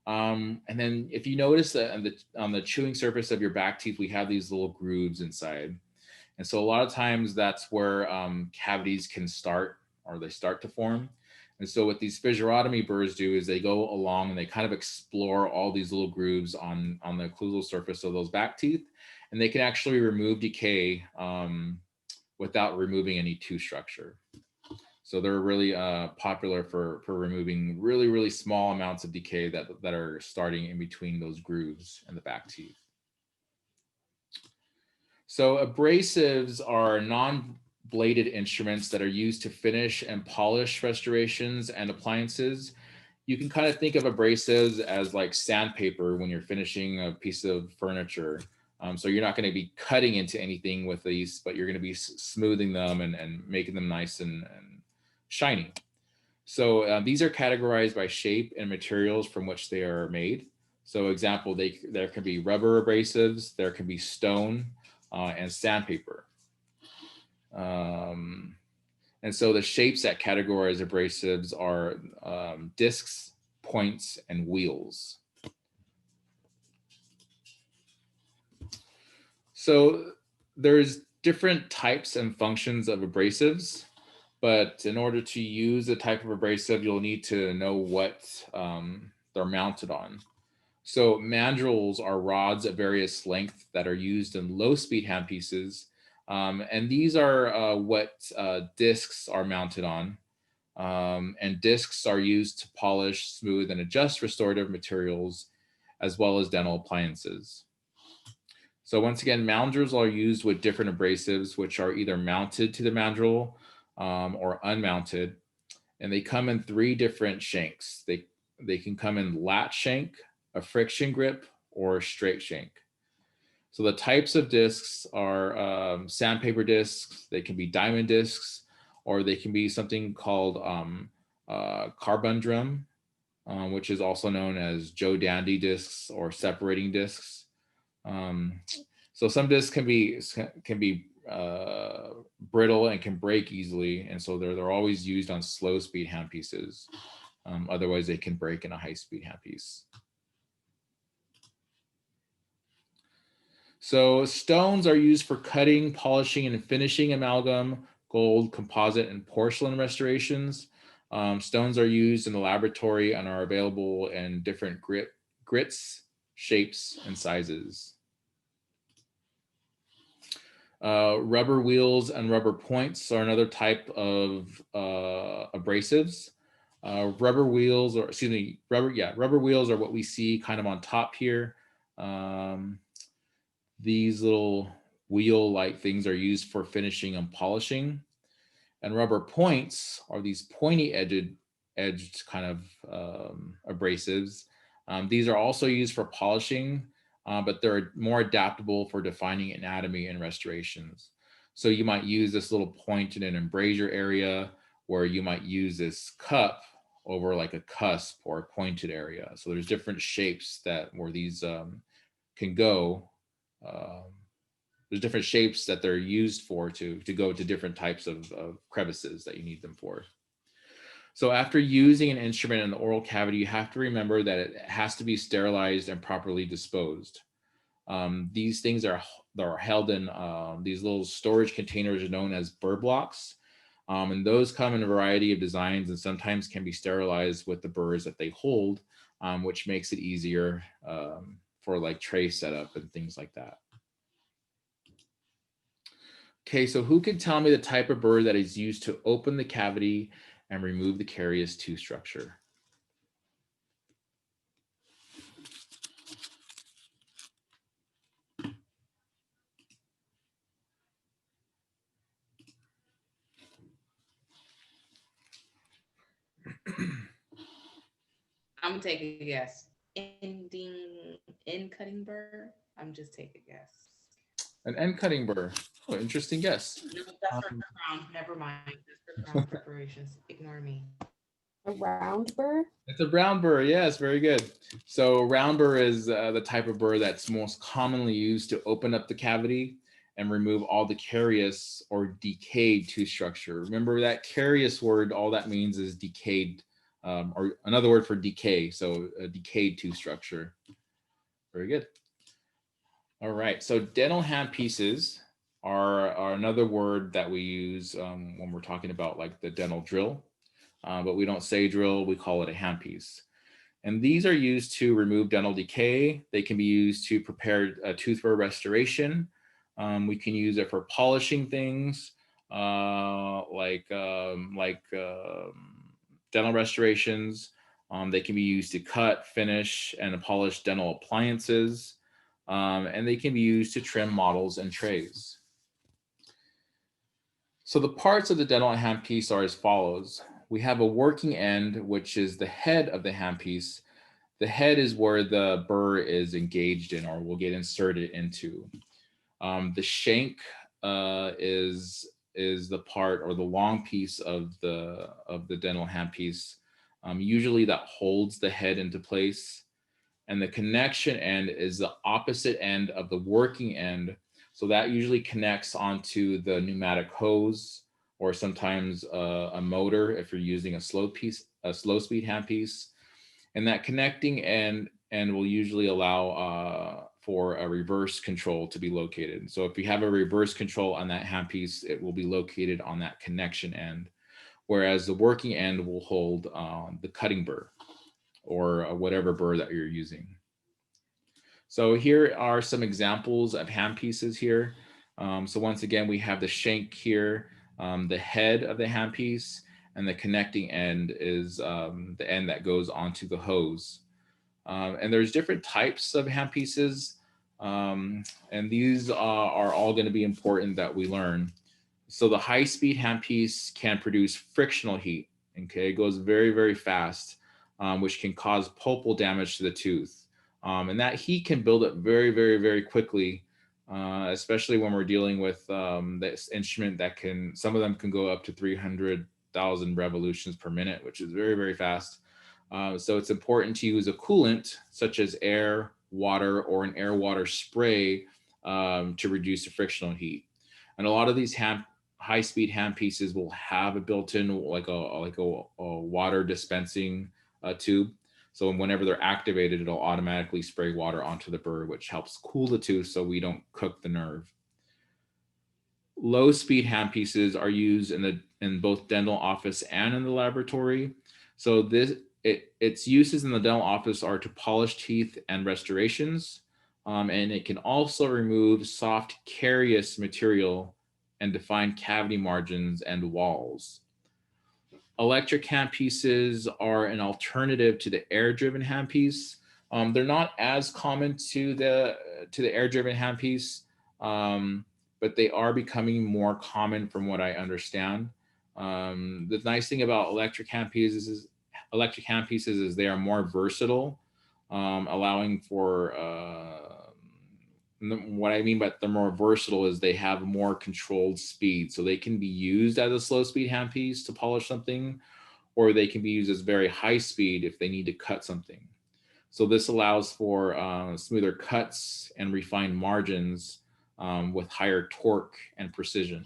And then if you notice that on the chewing surface of your back teeth, we have these little grooves inside. And so a lot of times that's where cavities can start, or they start to form. And so what these fissurotomy burrs do is they go along and they kind of explore all these little grooves on the occlusal surface of those back teeth. And they can actually remove decay without removing any tooth structure. So they're really popular for removing really small amounts of decay that are starting in between those grooves in the back teeth. So abrasives are non-bladed instruments that are used to finish and polish restorations and appliances. You can kind of think of abrasives as like sandpaper when you're finishing a piece of furniture. So you're not going to be cutting into anything with these, but you're going to be smoothing them and making them nice and shiny. So these are categorized by shape and materials from which they are made. So example, there can be rubber abrasives, there can be stone, and sandpaper. And so the shapes that categorize abrasives are discs, points, and wheels. So there's different types and functions of abrasives, but in order to use a type of abrasive, you'll need to know what they're mounted on. So mandrels are rods of various lengths that are used in low-speed handpieces. And these are what discs are mounted on. And discs are used to polish, smooth, and adjust restorative materials, as well as dental appliances. So once again, mandrels are used with different abrasives, which are either mounted to the mandrel or unmounted. And they come in 3 different shanks. They can come in lat shank, a friction grip, or a straight shank. So the types of discs are sandpaper discs, they can be diamond discs, or they can be something called carbundrum, which is also known as Joe Dandy discs or separating discs. So some discs can be brittle and can break easily, and so they're always used on slow speed handpieces. Otherwise, they can break in a high speed handpiece. So stones are used for cutting, polishing, and finishing amalgam, gold, composite, and porcelain restorations. Stones are used in the laboratory and are available in different grits, shapes, and sizes. Rubber wheels and rubber points are another type of abrasives. Rubber wheels, or excuse me, rubber wheels are what we see kind of on top here. These little wheel-like things are used for finishing and polishing. And rubber points are these pointy edged kind of abrasives. These are also used for polishing, but they're more adaptable for defining anatomy and restorations. So you might use this little point in an embrasure area, where you might use this cup over like a cusp or a pointed area. So there's different shapes where these can go. There's different shapes that they're used for to go to different types of crevices that you need them for. So after using an instrument in the oral cavity, you have to remember that it has to be sterilized and properly disposed. These things are held in these little storage containers known as burr blocks. And those come in a variety of designs and sometimes can be sterilized with the burrs that they hold, which makes it easier for like tray setup and things like that. Okay, so who can tell me the type of burr that is used to open the cavity and remove the carious tooth structure? I'm gonna take a guess. End cutting burr. I'm just taking a guess. An end cutting burr. Oh, interesting guess. No, that's for crown. Never mind. That's for crown preparations. Ignore me. A round burr? It's a round burr. Yes, very good. So round burr is the type of burr that's most commonly used to open up the cavity and remove all the carious or decayed tooth structure. Remember that carious word, all that means is decayed, or another word for decay. So a decayed tooth structure. Very good. All right, so dental handpieces are another word that we use when we're talking about like the dental drill, but we don't say drill, we call it a handpiece. And these are used to remove dental decay. They can be used to prepare a tooth burr restoration. We can use it for polishing things. dental restorations. They can be used to cut, finish, and polish dental appliances. And they can be used to trim models and trays. So the parts of the dental handpiece are as follows. We have a working end, which is the head of the handpiece. The head is where the burr is engaged in or will get inserted into. The shank is the part or the long piece of the dental handpiece, usually that holds the head into place. And the connection end is the opposite end of the working end. So that usually connects onto the pneumatic hose or sometimes a motor if you're using a slow speed handpiece. And that connecting end will usually allow for a reverse control to be located. So if you have a reverse control on that handpiece, it will be located on that connection end, whereas the working end will hold the cutting burr or whatever burr that you're using. So here are some examples of handpieces here. So once again, we have the shank here, the head of the handpiece, and the connecting end is the end that goes onto the hose. And there's different types of handpieces, and these are all going to be important that we learn. So the high-speed handpiece can produce frictional heat. Okay, it goes very, very fast, which can cause pulpal damage to the tooth. And that heat can build up very, very, very quickly, especially when we're dealing with this instrument that can, some of them can go up to 300,000 revolutions per minute, which is very, very fast. So it's important to use a coolant such as air, water, or an air water spray to reduce the frictional heat. And a lot of these high-speed handpieces will have a built-in like a water dispensing tube. So whenever they're activated, it'll automatically spray water onto the burr, which helps cool the tooth so we don't cook the nerve. Low-speed handpieces are used in both dental office and in the laboratory. So its uses in the dental office are to polish teeth and restorations, and it can also remove soft carious material and define cavity margins and walls. Electric handpieces are an alternative to the air-driven handpiece. They're not as common to the air-driven handpiece, but they are becoming more common from what I understand. The nice thing about electric handpieces is they are more versatile, allowing for what I mean by they're more versatile is they have more controlled speed. So they can be used as a slow speed handpiece to polish something, or they can be used as very high speed if they need to cut something. So this allows for smoother cuts and refined margins with higher torque and precision.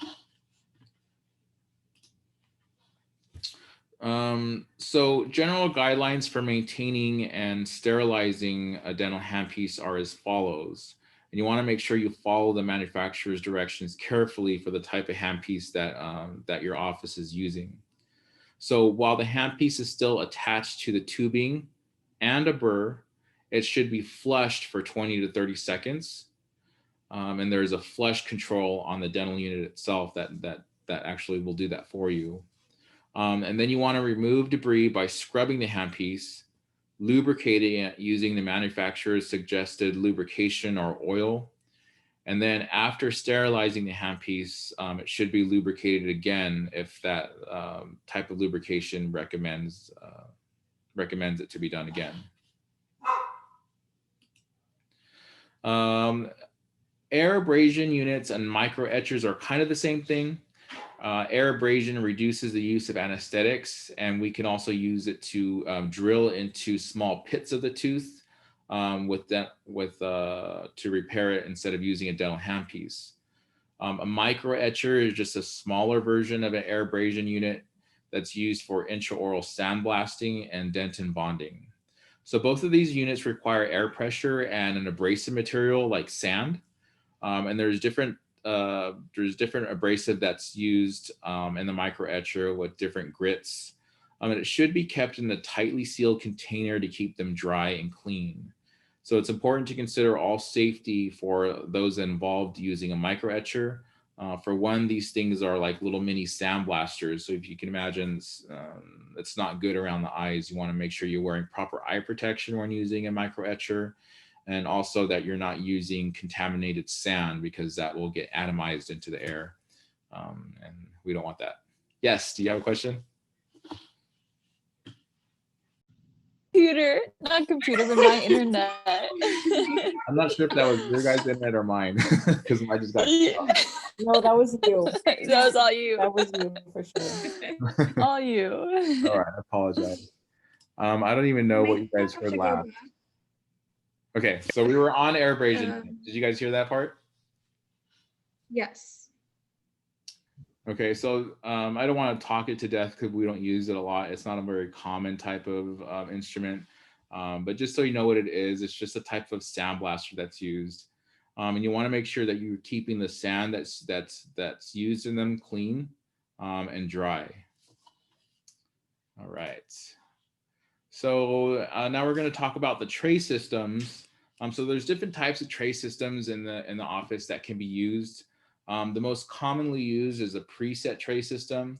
So general guidelines for maintaining and sterilizing a dental handpiece are as follows. And you want to make sure you follow the manufacturer's directions carefully for the type of handpiece that your office is using. So while the handpiece is still attached to the tubing and a burr, it should be flushed for 20 to 30 seconds. And there's a flush control on the dental unit itself that actually will do that for you. And then you want to remove debris by scrubbing the handpiece, lubricating it using the manufacturer's suggested lubrication or oil. And then after sterilizing the handpiece, it should be lubricated again if that type of lubrication recommends it to be done again. Air abrasion units and micro etchers are kind of the same thing. Air abrasion reduces the use of anesthetics, and we can also use it to drill into small pits of the tooth to repair it instead of using a dental handpiece. A micro etcher is just a smaller version of an air abrasion unit that's used for intraoral sandblasting and dentin bonding. So both of these units require air pressure and an abrasive material like sand, and there's different abrasive that's used in the micro etcher with different grits. And it should be kept in a tightly sealed container to keep them dry and clean. So it's important to consider all safety for those involved using a micro etcher. For one, these things are like little mini sandblasters. So if you can imagine, it's not good around the eyes. You want to make sure you're wearing proper eye protection when using a micro etcher, and also that you're not using contaminated sand, because that will get atomized into the air. And we don't want that. Yes, do you have a question? Computer, not computer, but my internet. I'm not sure if that was your guys' internet or mine, because mine just got. No, that was you. That was all you. That was you for sure. All you. All right, I apologize. I don't even know what you guys heard last. Okay, so we were on air abrasion. Did you guys hear that part? Yes. Okay, so I don't want to talk it to death because we don't use it a lot. It's not a very common type of instrument, but just so you know what it is, it's just a type of sandblaster that's used, and you want to make sure that you're keeping the sand that's used in them clean and dry. All right. So now we're going to talk about the tray systems. So there's different types of tray systems in the office that can be used. The most commonly used is a preset tray system.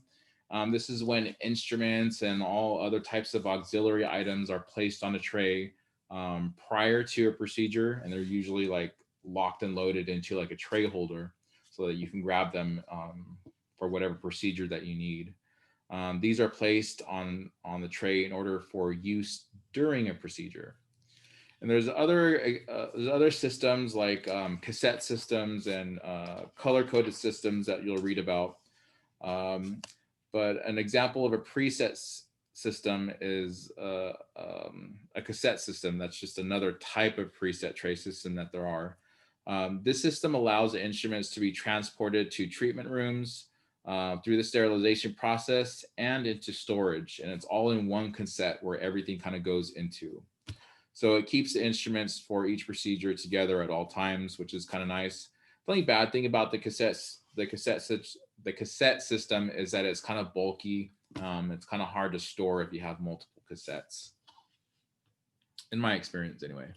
This is when instruments and all other types of auxiliary items are placed on a tray prior to a procedure, and they're usually like locked and loaded into like a tray holder so that you can grab them for whatever procedure that you need. These are placed on the tray in order for use during a procedure. And there's other systems like cassette systems and color-coded systems that you'll read about. But an example of a preset system is a cassette system. That's just another type of preset tray system that there are. This system allows the instruments to be transported to treatment rooms through the sterilization process and into storage. And it's all in one cassette where everything kind of goes into. So it keeps the instruments for each procedure together at all times, which is kind of nice. The only bad thing about the cassette system is that it's kind of bulky. It's kind of hard to store if you have multiple cassettes, in my experience anyway.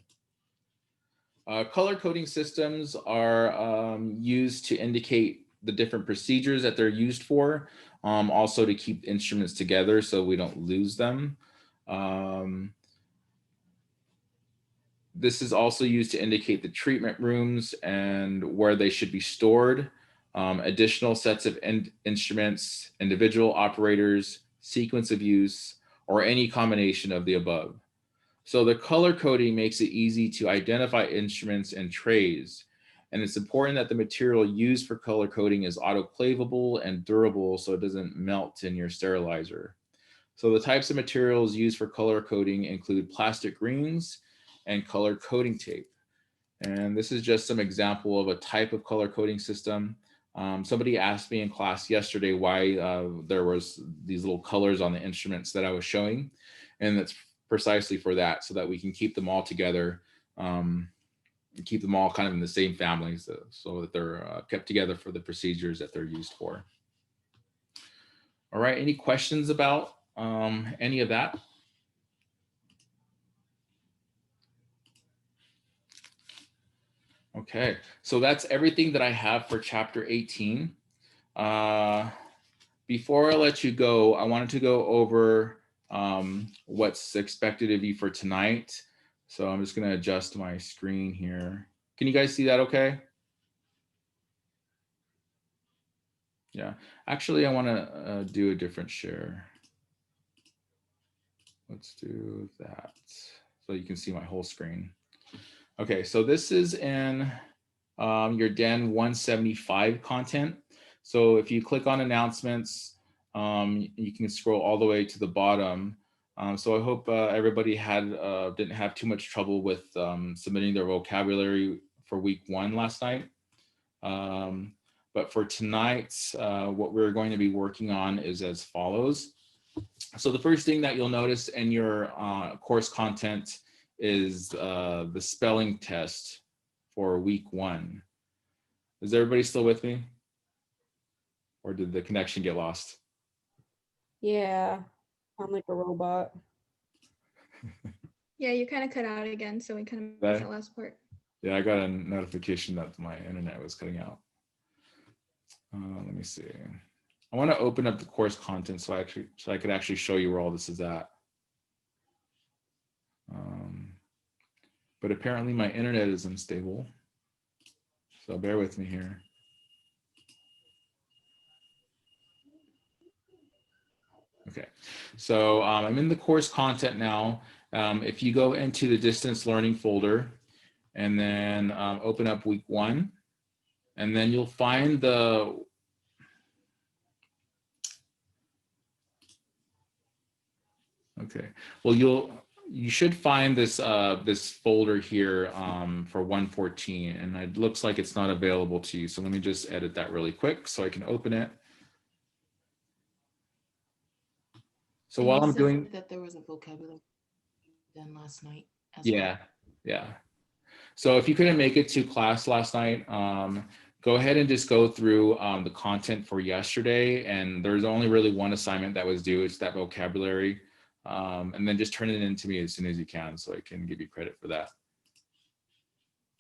Color coding systems are used to indicate the different procedures that they're used for, also to keep instruments together so we don't lose them. This is also used to indicate the treatment rooms and where they should be stored, additional sets of instruments, individual operators, sequence of use, or any combination of the above. So the color coding makes it easy to identify instruments and trays. And it's important that the material used for color coding is autoclavable and durable so it doesn't melt in your sterilizer. So the types of materials used for color coding include plastic rings and color coding tape. And this is just some example of a type of color coding system. Somebody asked me in class yesterday why there was these little colors on the instruments that I was showing. And that's precisely for that, so that we can keep them all together, keep them all kind of in the same family, so that they're kept together for the procedures that they're used for. All right, any questions about any of that? Okay, so that's everything that I have for chapter 18. Before I let you go, I wanted to go over what's expected of you for tonight. So I'm just going to adjust my screen here. Can you guys see that okay? Yeah, actually, I want to do a different share. Let's do that so you can see my whole screen. Okay, so this is in your DEN 175 content. So if you click on announcements, you can scroll all the way to the bottom. So I hope everybody didn't have too much trouble with submitting their vocabulary for week 1 last night. But for tonight, what we're going to be working on is as follows. So the first thing that you'll notice in your course content is the spelling test for week 1. Is everybody still with me? Or did the connection get lost? Yeah, I'm like a robot. Yeah, you kind of cut out again, so we kind of Okay. missed that last part. Yeah, I got a notification that my internet was cutting out. Let me see. I want to open up the course content so I could actually show you where all this is at. But apparently my internet is unstable, so bear with me here. Okay, so I'm in the course content now. If you go into the distance learning folder and then open up week 1, and then you'll find the well, you should find this this folder here for 114, and it looks like it's not available to you. So let me just edit that really quick so I can open it. So And while you I'm said doing that there was a vocabulary done last night as yeah, yeah. So if you couldn't make it to class last night, go ahead and just go through the content for yesterday. And there's only really one assignment that was due. It's that vocabulary. And then just turn it in to me as soon as you can so I can give you credit for that.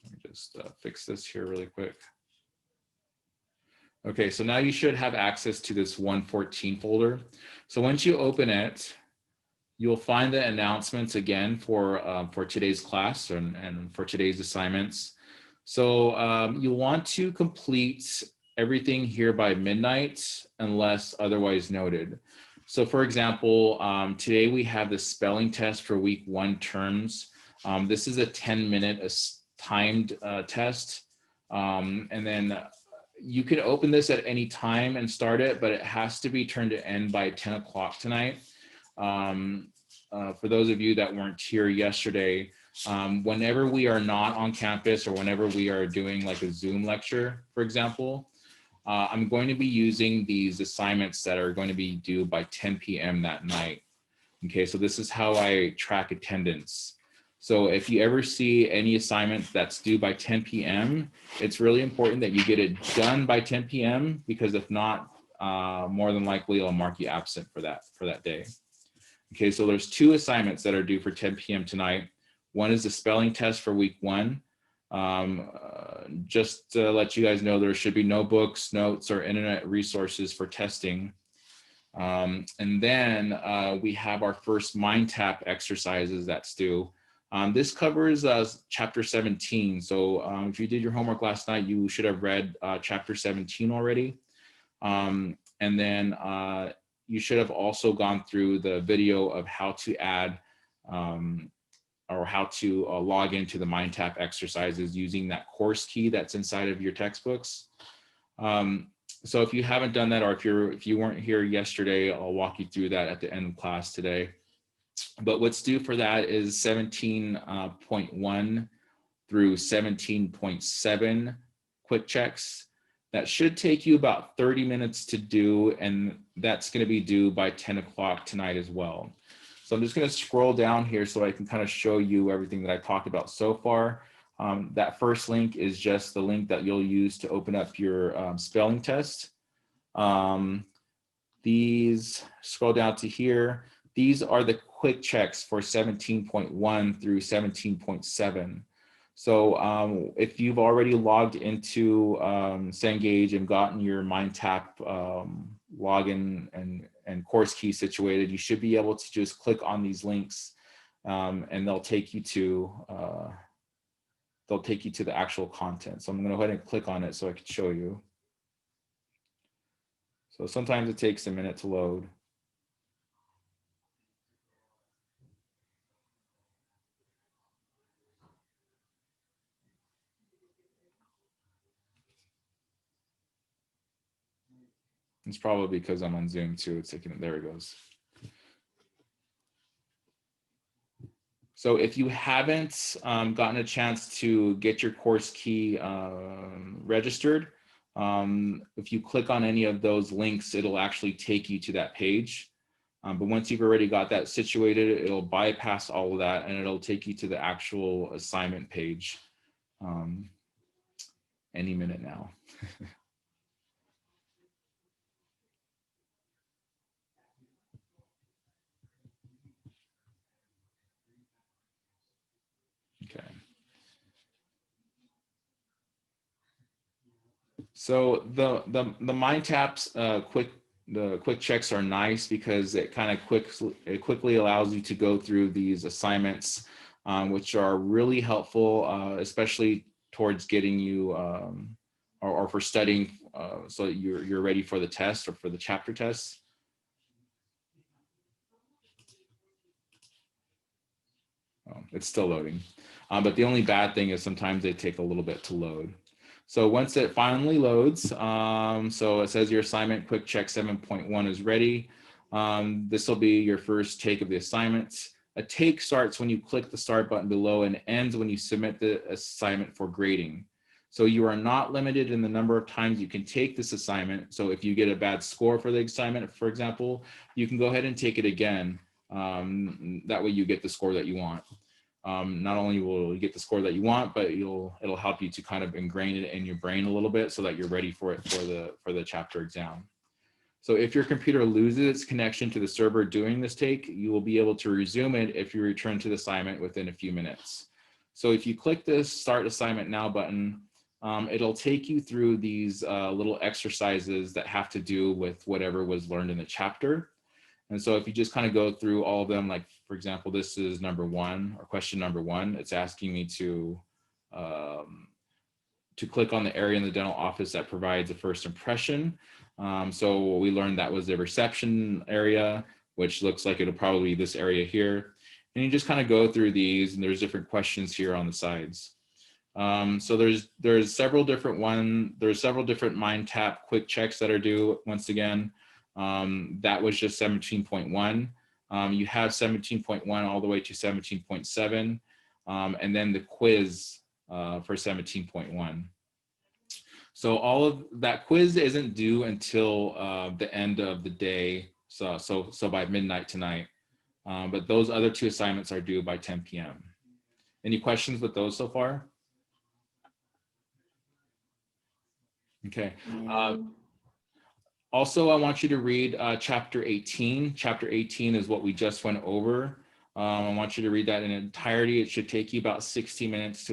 Let me just fix this here really quick. Okay, so now you should have access to this 114 folder. So once you open it, you'll find the announcements again for today's class and for today's assignments. So you'll want to complete everything here by midnight unless otherwise noted. So for example, today we have the spelling test for week 1 terms. This is a 10-minute timed test. And then you can open this at any time and start it, but it has to be turned to end by 10 o'clock tonight. For those of you that weren't here yesterday, whenever we are not on campus or whenever we are doing like a Zoom lecture, for example, I'm going to be using these assignments that are going to be due by 10 p.m. that night. Okay, so this is how I track attendance. So if you ever see any assignment that's due by 10 p.m., it's really important that you get it done by 10 p.m. because if not, more than likely I'll mark you absent for that day. Okay, so there's 2 assignments that are due for 10 p.m. tonight. One is the spelling test for week 1. Just to let you guys know, there should be no books, notes, or internet resources for testing. And then we have our first MindTap exercises that's due. This covers chapter 17. So if you did your homework last night, you should have read chapter 17 already. And then you should have also gone through the video of how to add or how to log into the MindTap exercises using that course key that's inside of your textbooks. So if you haven't done that, or if you weren't here yesterday, I'll walk you through that at the end of class today. But what's due for that is 17.1 through 17.7 quick checks. That should take you about 30 minutes to do, and that's going to be due by 10 o'clock tonight as well. So I'm just going to scroll down here so I can kind of show you everything that I talked about so far. That first link is just the link that you'll use to open up your spelling test. These, scroll down to here. These are the quick checks for 17.1 through 17.7. So if you've already logged into Cengage and gotten your MindTap login and course key situated, you should be able to just click on these links and they'll take you to the actual content. So I'm going to go ahead and click on it so I can show you. So sometimes it takes a minute to load. It's probably because I'm on Zoom too. It's taking, there it goes. So if you haven't gotten a chance to get your course key registered, if you click on any of those links, it'll actually take you to that page. But once you've already got that situated, it'll bypass all of that and it'll take you to the actual assignment page any minute now. Okay. So the mind taps the quick checks are nice because it kind of quickly allows you to go through these assignments, which are really helpful, especially towards getting you or for studying, so that you're ready for the test or for the chapter tests. Oh, it's still loading, but the only bad thing is sometimes they take a little bit to load. So once it finally loads, so it says your assignment quick check 7.1 is ready. This will be your first take of the assignments. A take starts when you click the start button below and ends when you submit the assignment for grading. So you are not limited in the number of times you can take this assignment. So if you get a bad score for the assignment, for example, you can go ahead and take it again. That way you get the score that you want. Not only will you get the score that you want, but it'll help you to kind of ingrain it in your brain a little bit so that you're ready for it for the chapter exam. So if your computer loses its connection to the server during this take, you will be able to resume it if you return to the assignment within a few minutes. So if you click this Start Assignment Now button, it'll take you through these little exercises that have to do with whatever was learned in the chapter. And so if you just kind of go through all of them, like for example, this is number 1 or question number 1, it's asking me to click on the area in the dental office that provides a first impression. So we learned that was the reception area, which looks like it'll probably be this area here. And you just kind of go through these, and there's different questions here on the sides. So there's several different mind tap quick checks that are due once again. That was just 17.1. You have 17.1 all the way to 17.7, and then the quiz for 17.1. So all of that quiz isn't due until the end of the day, so by midnight tonight. But those other 2 assignments are due by 10 p.m. Any questions with those so far? Okay. Also, I want you to read chapter 18. Chapter 18 is what we just went over. I want you to read that in entirety. It should take you about 60 minutes,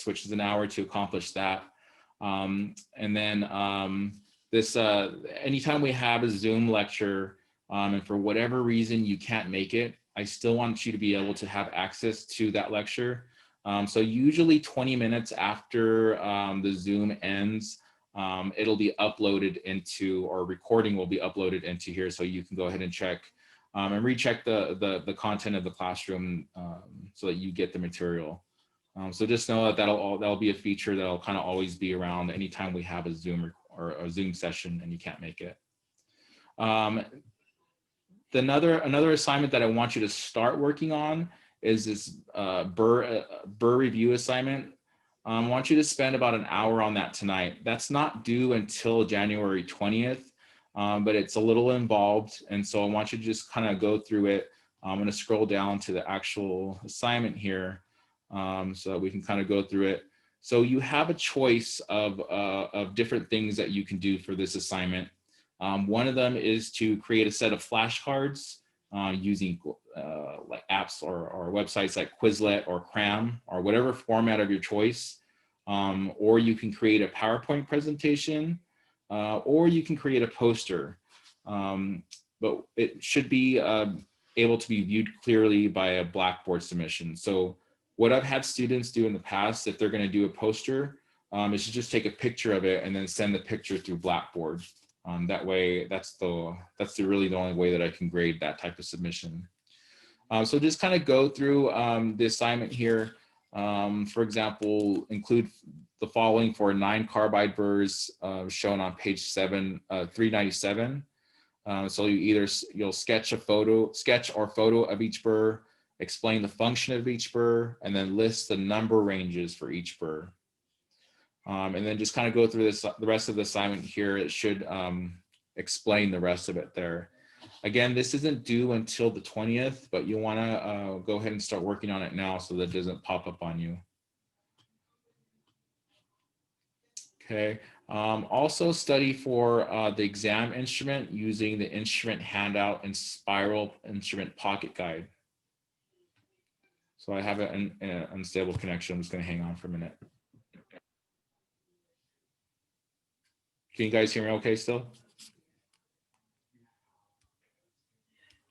which is an hour, to accomplish that. And then this, anytime we have a Zoom lecture, and for whatever reason you can't make it, I still want you to be able to have access to that lecture. So usually 20 minutes after the Zoom ends, it'll be uploaded into, or recording will be uploaded into here, so you can go ahead and check and recheck the content of the classroom, so that you get the material. So just know that that'll be a feature that'll kind of always be around anytime we have a Zoom or a Zoom session and you can't make it. Another assignment that I want you to start working on is this Burr review assignment. I want you to spend about an hour on that tonight. That's not due until January 20th, but it's a little involved. And so I want you to just kind of go through it. I'm going to scroll down to the actual assignment here, so that we can kind of go through it. So you have a choice of different things that you can do for this assignment. One of them is to create a set of flashcards using like apps or websites like Quizlet or Cram or whatever format of your choice. Or you can create a PowerPoint presentation, or you can create a poster. But it should be able to be viewed clearly by a Blackboard submission. So what I've had students do in the past, if they're going to do a poster, is to just take a picture of it and then send the picture through Blackboard. That way, that's really the only way that I can grade that type of submission. So just kind of go through the assignment here. For example, include the following for 9 carbide burrs shown on page 397. So you'll sketch or photo of each burr, explain the function of each burr, and then list the number ranges for each burr. And then just kind of go through the rest of the assignment here. It should explain the rest of it there. Again, this isn't due until the 20th, but you want to go ahead and start working on it now so that it doesn't pop up on you. Okay. Also study for the exam instrument using the instrument handout and spiral instrument pocket guide. So I have an unstable connection. I'm just going to hang on for a minute. Can you guys hear me okay still?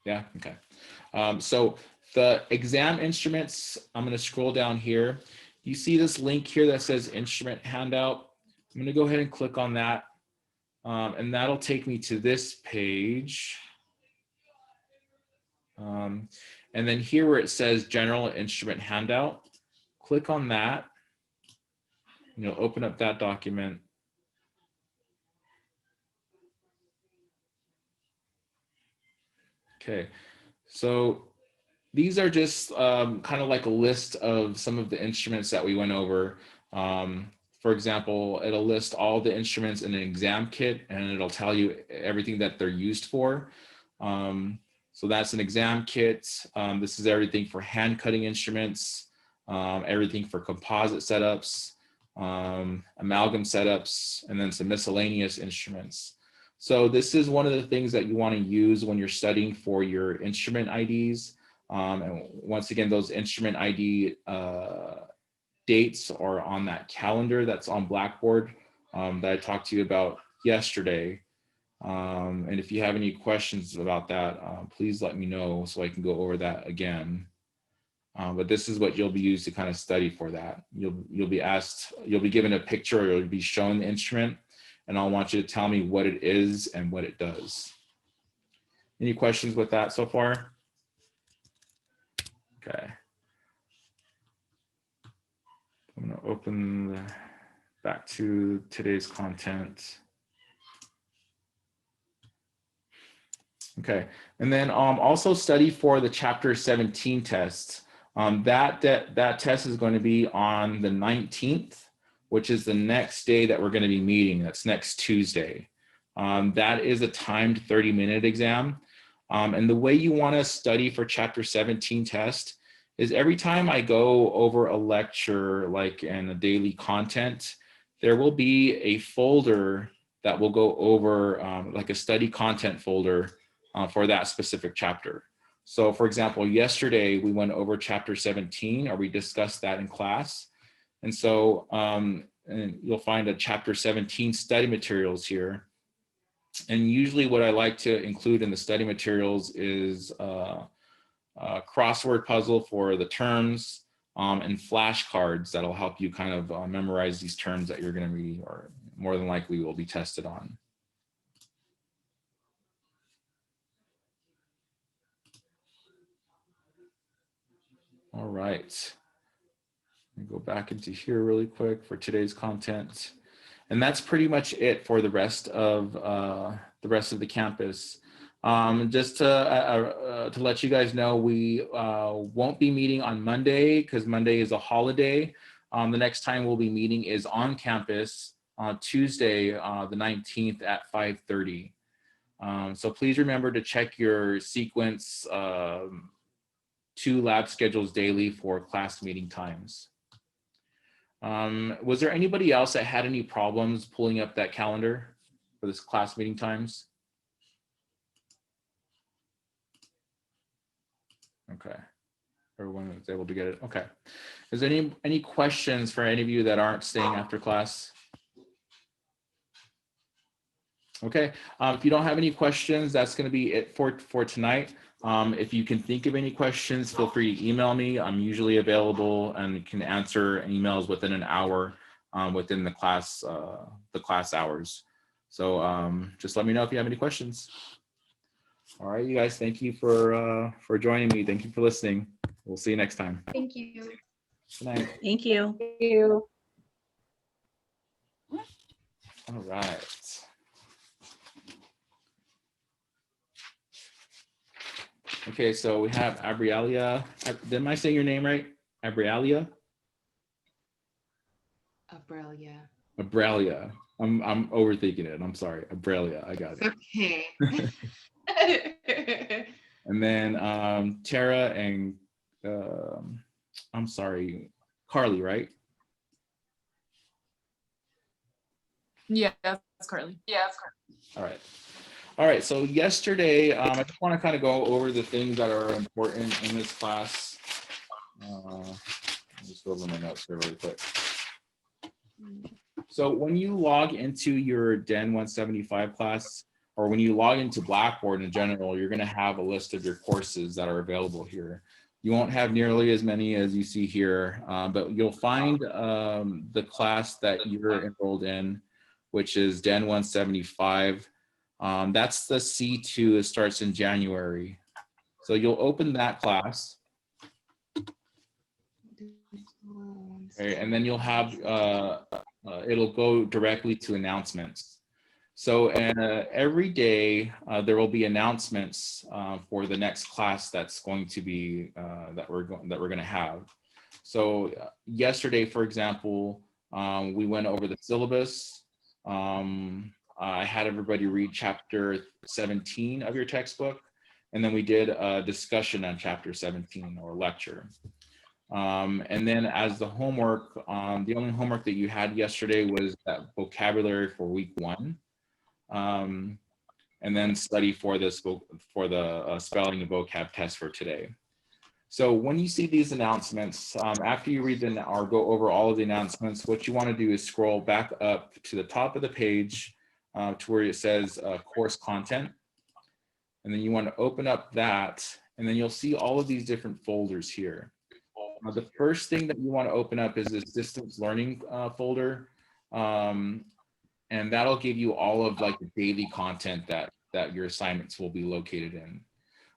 Yeah, okay. So the exam instruments, I'm going to scroll down here. You see this link here that says instrument handout. I'm going to go ahead and click on that. And that'll take me to this page. And then here where it says general instrument handout, click on that. And you'll open up that document. Okay, so these are just kind of like a list of some of the instruments that we went over. For example, it'll list all the instruments in an exam kit, and it'll tell you everything that they're used for. So that's an exam kit. This is everything for hand cutting instruments, everything for composite setups, amalgam setups, and then some miscellaneous instruments. So this is one of the things that you want to use when you're studying for your instrument IDs. And once again, those instrument ID dates are on that calendar that's on Blackboard that I talked to you about yesterday. And if you have any questions about that, please let me know so I can go over that again. But this is what you'll be used to kind of study for that. You'll be asked, you'll be given a picture, or you'll be shown the instrument, and I'll want you to tell me what it is and what it does. Any questions with that so far? Okay. I'm going to open back to today's content. Okay, and then also study for the Chapter 17 test. That test is going to be on the 19th, which is the next day that we're going to be meeting. That's next Tuesday. That is a timed 30-minute exam. And the way you want to study for Chapter 17 test is every time I go over a lecture, like in a daily content, there will be a folder that will go over like a study content folder for that specific chapter. So for example, yesterday we went over Chapter 17, or we discussed that in class. And so and you'll find a Chapter 17 study materials here. And usually what I like to include in the study materials is a crossword puzzle for the terms and flashcards that'll help you kind of memorize these terms that you're going to be, or more than likely will be tested on. All right. Let me go back into here really quick for today's content. And that's pretty much it for the rest of the campus. Just to let you guys know, we won't be meeting on Monday because Monday is a holiday. The next time we'll be meeting is on campus on Tuesday, the 19th at 5:30. So please remember to check your sequence 2 lab schedules daily for class meeting times. Was there anybody else that had any problems pulling up that calendar for this class meeting times? Okay, everyone was able to get it. Okay, is there any questions for any of you that aren't staying after class? Okay, if you don't have any questions, that's going to be it for tonight. If you can think of any questions, feel free to email me. I'm usually available and can answer emails within an hour within the class hours. So just let me know if you have any questions. All right, you guys, thank you for joining me. Thank you for listening. We'll see you next time. Thank you. Good night. Thank you. Thank you. All right. Okay, so we have Abrialia. Am I saying your name right? Abrialia? Abralia. Abralia. I'm overthinking it. I'm sorry. Abralia. I got it. Okay. And then Tara and I'm sorry, Carly, right? Yeah, that's Carly. All right. All right, so yesterday, I just want to kind of go over the things that are important in this class. I'll just go over my notes here really quick. So when you log into your DEN 175 class, or when you log into Blackboard in general, you're going to have a list of your courses that are available here. You won't have nearly as many as you see here, but you'll find the class that you're enrolled in, which is DEN 175. That's the C2. It starts in January. So you'll open that class. Okay, and then you'll have, it'll go directly to announcements. So every day there will be announcements for the next class that's going to be, that we're going to have. So yesterday, for example, we went over the syllabus. I had everybody read chapter 17 of your textbook, and then we did a discussion on chapter 17 or lecture. And then as the homework, the only homework that you had yesterday was that vocabulary for week 1. And then study for this for the spelling and vocab test for today. So when you see these announcements, after you read them or go over all of the announcements, what you want to do is scroll back up to the top of the page to where it says course content. And then you want to open up that, and then you'll see all of these different folders here. The first thing that you want to open up is this distance learning folder. And that'll give you all of like the daily content that your assignments will be located in.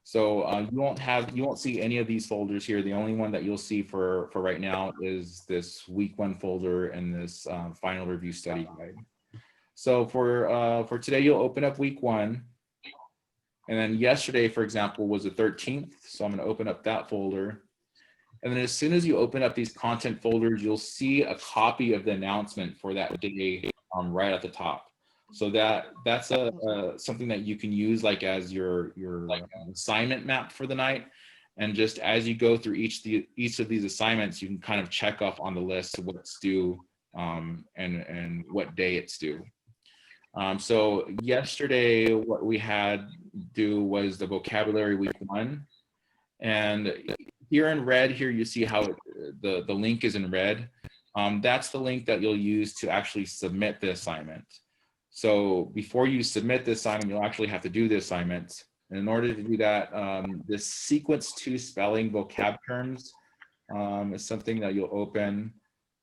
So you won't see any of these folders here. The only one that you'll see for right now is this week 1 folder and this final review study guide. So for today, you'll open up week 1. And then yesterday, for example, was the 13th. So I'm going to open up that folder. And then as soon as you open up these content folders, you'll see a copy of the announcement for that day right at the top. So that's something that you can use like as your assignment map for the night. And just as you go through each of these assignments, you can kind of check off on the list of what's due and what day it's due. So yesterday, what we had due was the vocabulary week 1. And here in red, here you see how the link is in red. That's the link that you'll use to actually submit the assignment. So before you submit the assignment, you'll actually have to do the assignment. And in order to do that, this sequence 2 spelling vocab terms is something that you'll open,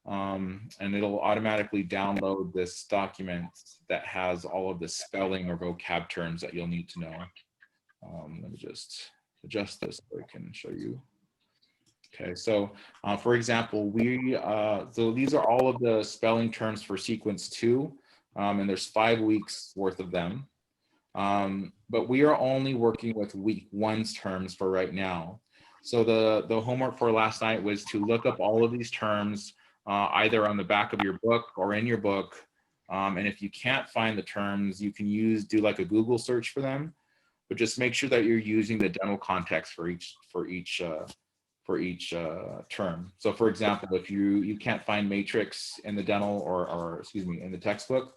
and it'll automatically download this document that has all of the spelling or vocab terms that you'll need to know. Let me just adjust this so I can show you. Okay, so for example, so these are all of the spelling terms for sequence 2, and there's 5 weeks worth of them. But we are only working with week 1's terms for right now. So the homework for last night was to look up all of these terms either on the back of your book or in your book. And if you can't find the terms, you can do like a Google search for them, but just make sure that you're using the dental context for each term. So for example, if you can't find matrix in the dental or excuse me, in the textbook,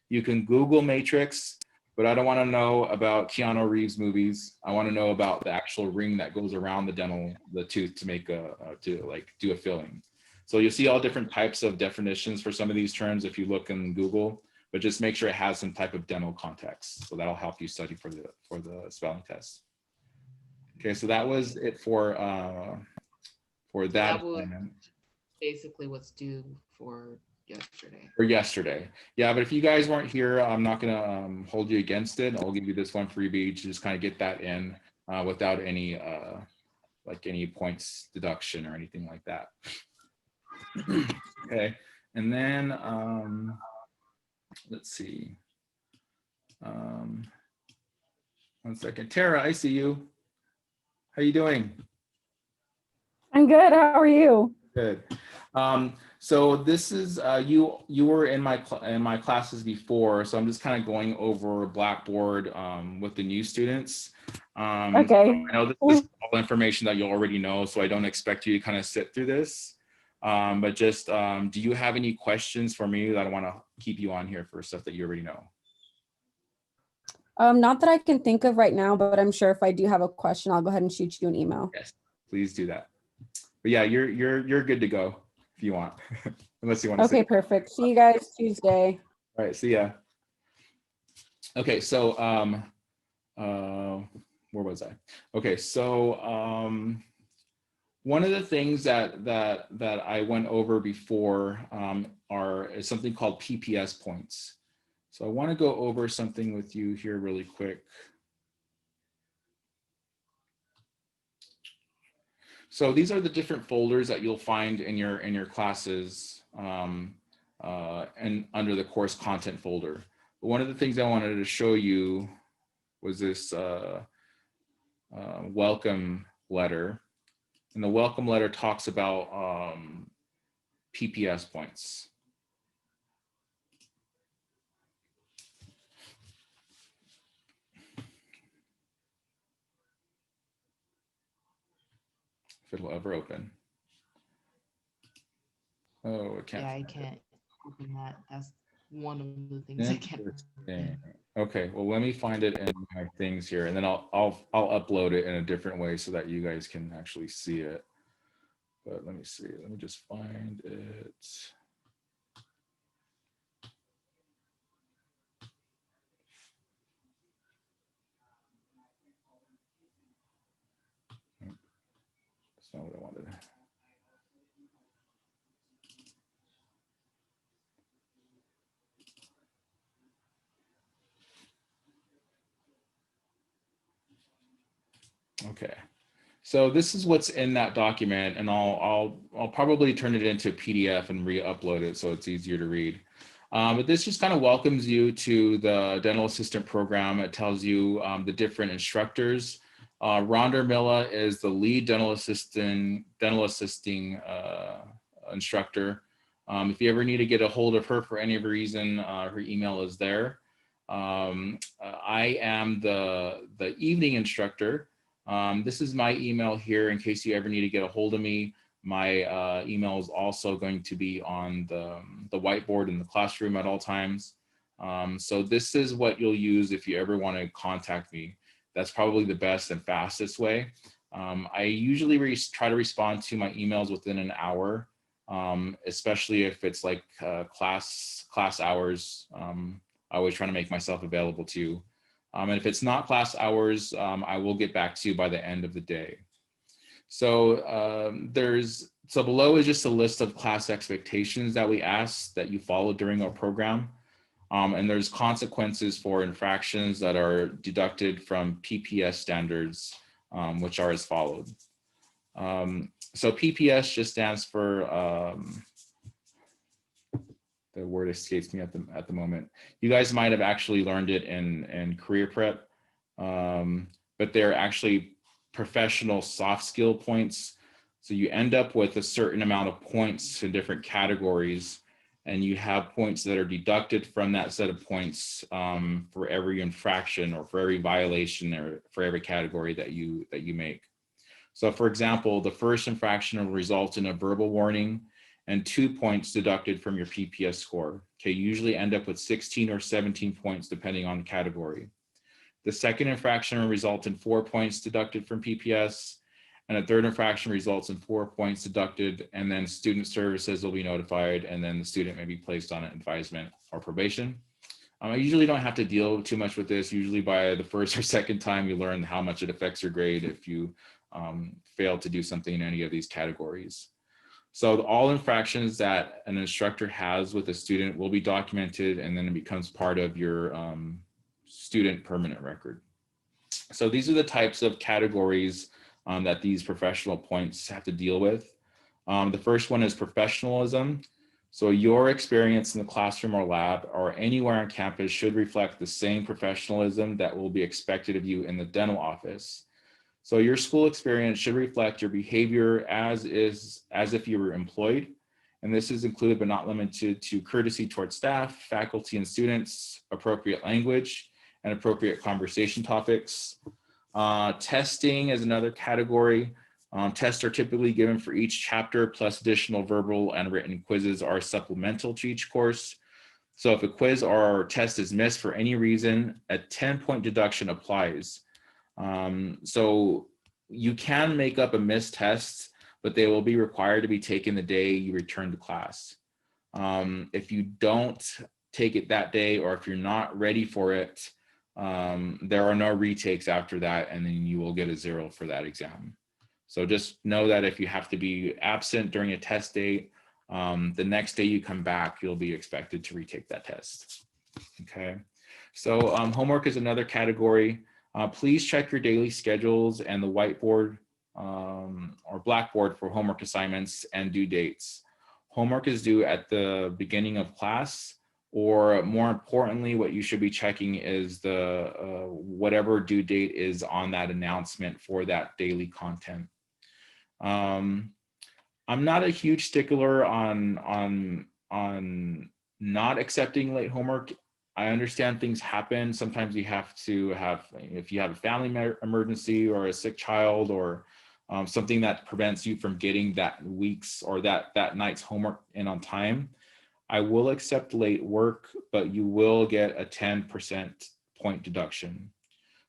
you can Google matrix, but I don't want to know about Keanu Reeves movies. I want to know about the actual ring that goes around the tooth to make to do a filling. So you'll see all different types of definitions for some of these terms if you look in Google, but just make sure it has some type of dental context. So that'll help you study for the spelling test. Okay, so that was it for that. That was basically what's due for yesterday. For yesterday. Yeah, but if you guys weren't here, I'm not gonna hold you against it. I'll give you this one freebie to just kind of get that in without any any points deduction or anything like that. Okay, and then let's see. 1 second. Tara, I see you. How you doing? I'm good. How are you? Good. So this is you were in my classes before, so I'm just kind of going over Blackboard with the new students. Okay. I know this is all information that you already know, so I don't expect you to kind of sit through this. But just do you have any questions for me that I want to keep you on here for stuff that you already know? Not that I can think of right now, but I'm sure if I do have a question, I'll go ahead and shoot you an email. Yes, please do that. But yeah, you're good to go. if you want, unless you want to Okay, say. perfect. See you guys Tuesday. All right, see ya. Okay, so where was I? Okay, so one of the things that I went over before is something called PPS points. So I want to go over something with you here really quick. So these are the different folders that you'll find in your classes and under the course content folder. But one of the things I wanted to show you was this welcome letter. And the welcome letter talks about PPS points. If it'll ever open. Oh, it can't. Yeah, I can't open that. That's one of the things I can't open. Okay, well, let me find it in my things here, and then I'll upload it in a different way so that you guys can actually see it. But let me see. Let me just find it. That's not what I wanted. Okay, so this is what's in that document, and I'll probably turn it into a PDF and re-upload it so it's easier to read. But this just kind of welcomes you to the dental assistant program. It tells you the different instructors. Rhonda Milla is the lead dental assisting instructor. If you ever need to get a hold of her for any reason, her email is there. I am the evening instructor. This is my email here in case you ever need to get a hold of me. My email is also going to be on the whiteboard in the classroom at all times. So this is what you'll use if you ever want to contact me. That's probably the best and fastest way. I usually try to respond to my emails within an hour, especially if it's like class hours. I always try to make myself available to you. And if it's not class hours, I will get back to you by the end of the day. So so below is just a list of class expectations that we ask that you follow during our program. And there's consequences for infractions that are deducted from PPS standards, which are as follows. So PPS just stands for, the word escapes me at the moment. You guys might have actually learned it in career prep, but they're actually professional soft skill points. So you end up with a certain amount of points in different categories, and you have points that are deducted from that set of points for every infraction or for every violation or for every category that you make. So for example, the first infraction will result in a verbal warning and 2 points deducted from your PPS score. Okay, you usually end up with 16 or 17 points depending on the category. The second infraction will result in 4 points deducted from PPS, and a third infraction results in 4 points deducted, and then student services will be notified, and then the student may be placed on advisement or probation. I usually don't have to deal too much with this. Usually by the first or second time, you learn how much it affects your grade if you fail to do something in any of these categories. So all infractions that an instructor has with a student will be documented, and then it becomes part of your student permanent record. So these are the types of categories that these professional points have to deal with. The first one is professionalism. So your experience in the classroom or lab or anywhere on campus should reflect the same professionalism that will be expected of you in the dental office. So your school experience should reflect your behavior as if you were employed. And this is included but not limited to courtesy towards staff, faculty, and students, appropriate language, and appropriate conversation topics. Testing is another category. Tests are typically given for each chapter, plus additional verbal and written quizzes are supplemental to each course. So if a quiz or test is missed for any reason, a 10-point deduction applies. So you can make up a missed test, but they will be required to be taken the day you return to class. If you don't take it that day, or if you're not ready for it, there are no retakes after that, and then you will get a 0 for that exam. So just know that if you have to be absent during a test date, the next day you come back, you'll be expected to retake that test. Okay, so homework is another category. Please check your daily schedules and the whiteboard or Blackboard for homework assignments and due dates. Homework is due at the beginning of class, or more importantly, what you should be checking is the whatever due date is on that announcement for that daily content. I'm not a huge stickler on not accepting late homework. I understand things happen. Sometimes you have to have, if you have a family emergency or a sick child, or something that prevents you from getting that week's or that night's homework in on time, I will accept late work, but you will get a 10% point deduction.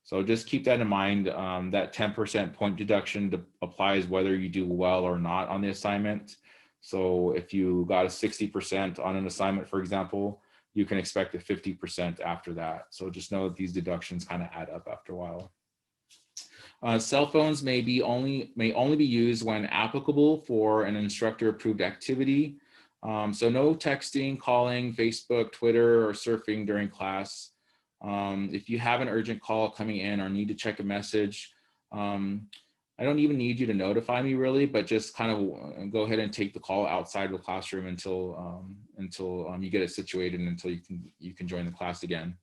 So just keep that in mind. That 10% point deduction applies whether you do well or not on the assignment. So if you got a 60% on an assignment, for example, you can expect a 50% after that. So just know that these deductions kind of add up after a while. Cell phones may only be used when applicable for an instructor approved activity. So no texting, calling, Facebook, Twitter, or surfing during class. If you have an urgent call coming in or need to check a message, I don't even need you to notify me really, but just kind of go ahead and take the call outside of the classroom until you get it situated and until you can join the class again.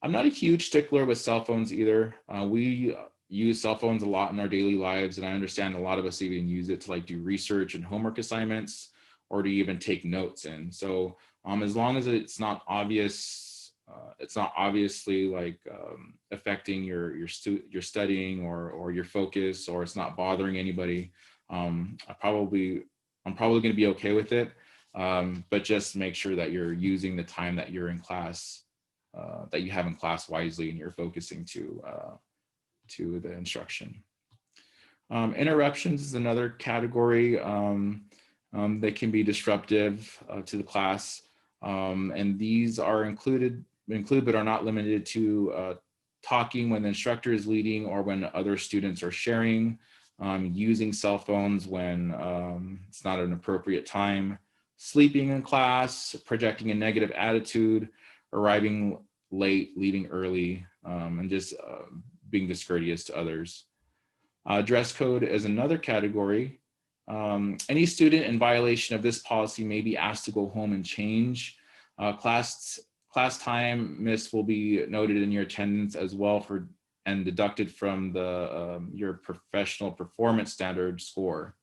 I'm not a huge stickler with cell phones either. We use cell phones a lot in our daily lives, and I understand a lot of us even use it to like do research and homework assignments, or to even take notes in. So as long as it's not obvious, it's not obviously like affecting your studying or your focus, or it's not bothering anybody, I'm probably going to be okay with it. But just make sure that you're using the time that you're in class, that you have in class wisely, and you're focusing to the instruction. Interruptions is another category that can be disruptive to the class. And these are include but are not limited to talking when the instructor is leading or when other students are sharing, using cell phones when it's not an appropriate time, sleeping in class, projecting a negative attitude, arriving late, leaving early, and just being discourteous to others. Dress code is another category. Any student in violation of this policy may be asked to go home and change. Class time missed will be noted in your attendance as well and deducted from your professional performance standard score.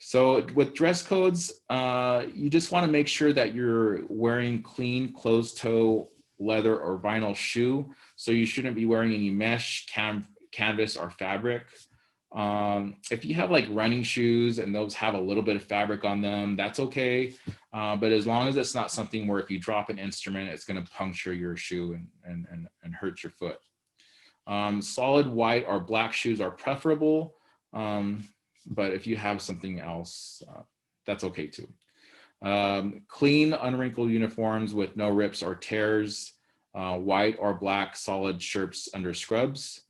So with dress codes, you just want to make sure that you're wearing clean closed-toe leather or vinyl shoe. So you shouldn't be wearing any mesh, canvas, or fabric. If you have like running shoes and those have a little bit of fabric on them, that's okay. But as long as it's not something where if you drop an instrument, it's going to puncture your shoe and hurt your foot. Solid white or black shoes are preferable. But if you have something else, that's okay too. Clean, unwrinkled uniforms with no rips or tears, white or black solid shirts under scrubs.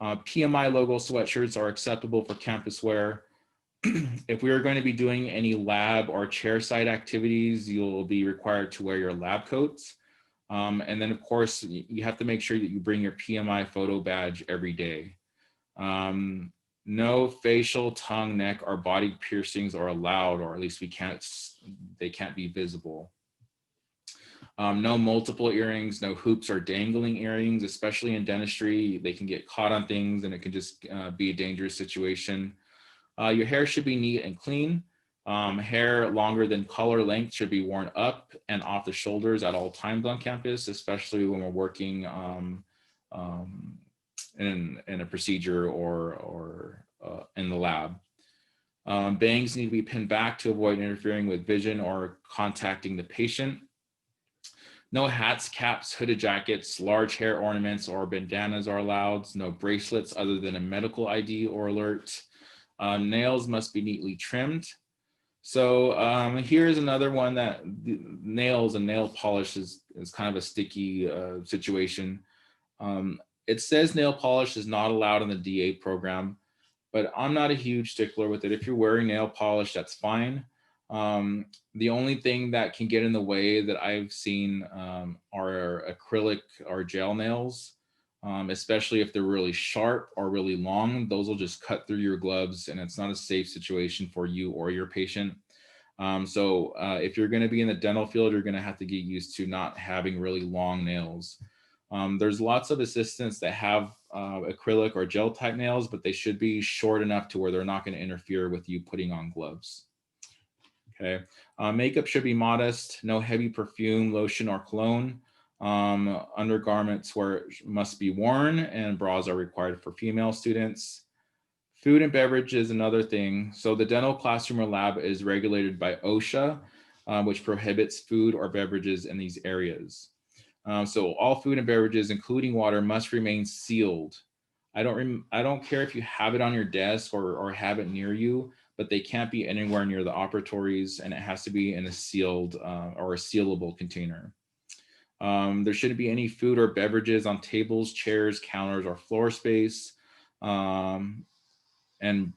PMI logo sweatshirts are acceptable for campus wear. If we are going to be doing any lab or chairside activities, you'll be required to wear your lab coats. And then of course, you have to make sure that you bring your PMI photo badge every day. No facial, tongue, neck, or body piercings are allowed, or at least they can't be visible. No multiple earrings, no hoops or dangling earrings, especially in dentistry. They can get caught on things and it can just be a dangerous situation. Your hair should be neat and clean. Hair longer than collar length should be worn up and off the shoulders at all times on campus, especially when we're working in a procedure or in the lab. Bangs need to be pinned back to avoid interfering with vision or contacting the patient. No hats, caps, hooded jackets, large hair ornaments, or bandanas are allowed. No bracelets other than a medical ID or alert. Nails must be neatly trimmed. So here's another one that nails and nail polish is kind of a sticky situation. It says nail polish is not allowed in the DA program, but I'm not a huge stickler with it. If you're wearing nail polish, that's fine. The only thing that can get in the way that I've seen are acrylic or gel nails, especially if they're really sharp or really long. Those will just cut through your gloves, and it's not a safe situation for you or your patient. So if you're going to be in the dental field, you're going to have to get used to not having really long nails. There's lots of assistants that have acrylic or gel type nails, but they should be short enough to where they're not going to interfere with you putting on gloves. Okay, makeup should be modest, no heavy perfume, lotion, or cologne. Undergarments must be worn, and bras are required for female students. Food and beverage is another thing. So the dental classroom or lab is regulated by OSHA, which prohibits food or beverages in these areas. So all food and beverages, including water, must remain sealed. I don't care if you have it on your desk or have it near you, but they can't be anywhere near the operatories, and it has to be in a sealed or a sealable container. There shouldn't be any food or beverages on tables, chairs, counters, or floor space. And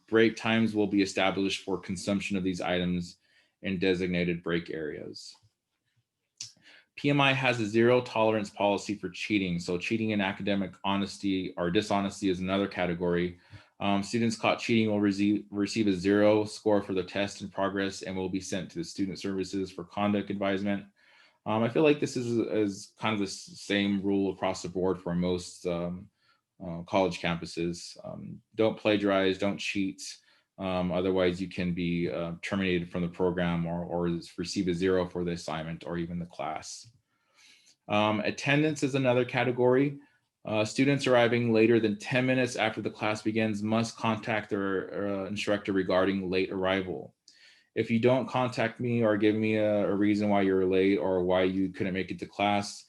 break times will be established for consumption of these items in designated break areas. PMI has a zero tolerance policy for cheating. So cheating in academic honesty or dishonesty is another category. Students caught cheating will receive a 0 score for their test in progress and will be sent to the student services for conduct advisement. I feel like this is kind of the same rule across the board for most college campuses. Don't plagiarize, don't cheat. Otherwise you can be terminated from the program or receive a 0 for the assignment or even the class. Attendance is another category. Students arriving later than 10 minutes after the class begins must contact their instructor regarding late arrival. If you don't contact me or give me a reason why you're late or why you couldn't make it to class,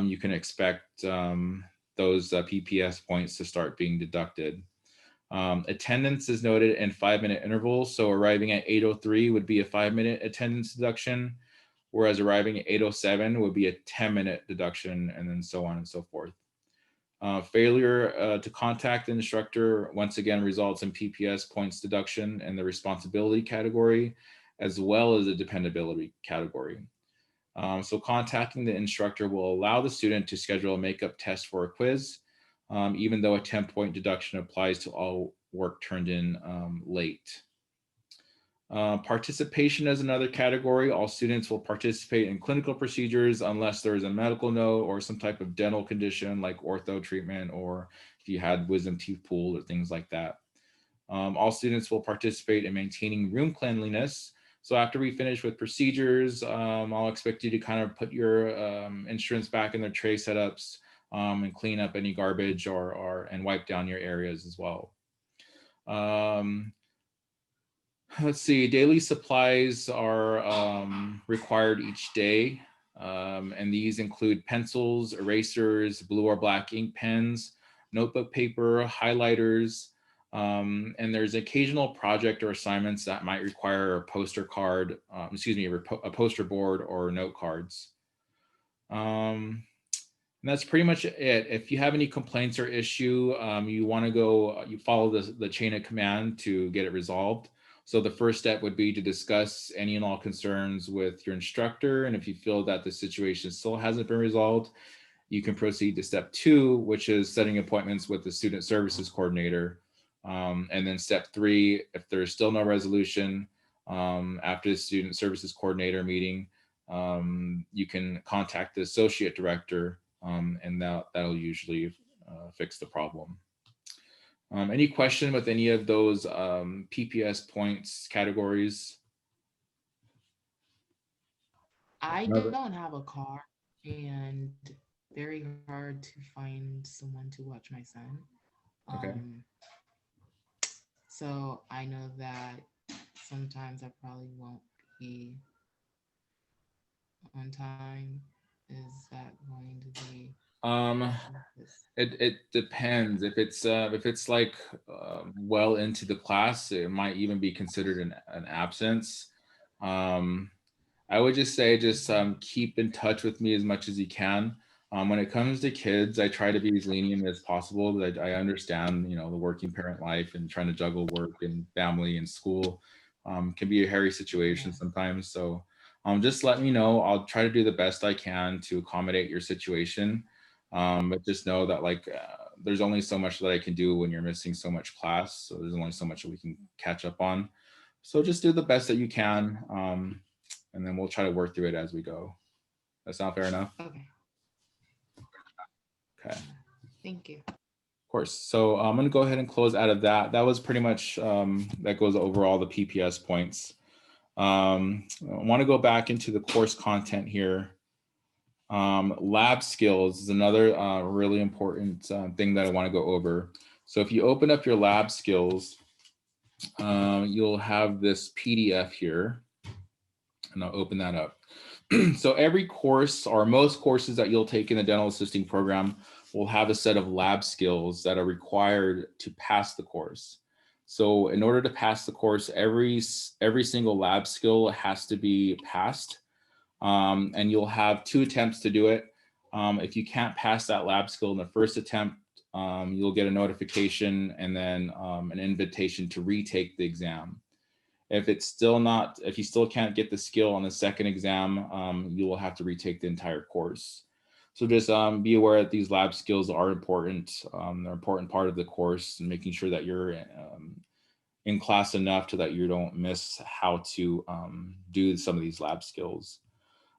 you can expect those PPS points to start being deducted. Attendance is noted in 5-minute intervals. So arriving at 8:03 would be a 5-minute attendance deduction, whereas arriving at 8:07 would be a 10-minute deduction, and then so on and so forth. Failure to contact the instructor once again results in PPS points deduction in the responsibility category, as well as the dependability category. So contacting the instructor will allow the student to schedule a makeup test for a quiz, even though a 10-point deduction applies to all work turned in late. Participation is another category. All students will participate in clinical procedures unless there is a medical note or some type of dental condition like ortho treatment, or if you had wisdom teeth pulled or things like that. All students will participate in maintaining room cleanliness. So after we finish with procedures, I'll expect you to kind of put your instruments back in their tray setups and clean up any garbage and wipe down your areas as well. Let's see, daily supplies are required each day. And these include pencils, erasers, blue or black ink pens, notebook paper, highlighters, and there's occasional project or assignments that might require a poster card, a poster board or note cards. And that's pretty much it. If you have any complaints or issue, you want to go, you follow the chain of command to get it resolved. So the first step would be to discuss any and all concerns with your instructor. And if you feel that the situation still hasn't been resolved, you can proceed to step 2, which is setting appointments with the student services coordinator. And then step 3, if there's still no resolution after the student services coordinator meeting, you can contact the associate director, and that'll usually fix the problem. Any question with any of those PPS points categories? I don't have a car, and very hard to find someone to watch my son. Okay. So I know that sometimes I probably won't be on time. is that going to be? It depends. If it's like well into the class, it might even be considered an absence. I would just say keep in touch with me as much as you can. When it comes to kids, I try to be as lenient as possible, but I understand, the working parent life and trying to juggle work and family and school can be a hairy situation Yeah. sometimes. So just let me know. I'll try to do the best I can to accommodate your situation. But just know that there's only so much that I can do when you're missing so much class. So there's only so much that we can catch up on. So just do the best that you can. And then we'll try to work through it as we go. That sound fair enough? Okay. Okay. Thank you. Of course. So I'm going to go ahead and close out of that. That was pretty much, that goes over all the PPS points. I want to go back into the course content here. Lab skills is another really important thing that I want to go over. So if you open up your lab skills, you'll have this PDF here, and I'll open that up. So every course, or most courses that you'll take in the dental assisting program, will have a set of lab skills that are required to pass the course. So in order to pass the course, every single lab skill has to be passed, and you'll have 2 attempts to do it. If you can't pass that lab skill in the first attempt, you'll get a notification and then an invitation to retake the exam. If you still can't get the skill on the second exam, you will have to retake the entire course. So just be aware that these lab skills are important. They're an important part of the course, and making sure that you're in class enough so that you don't miss how to do some of these lab skills.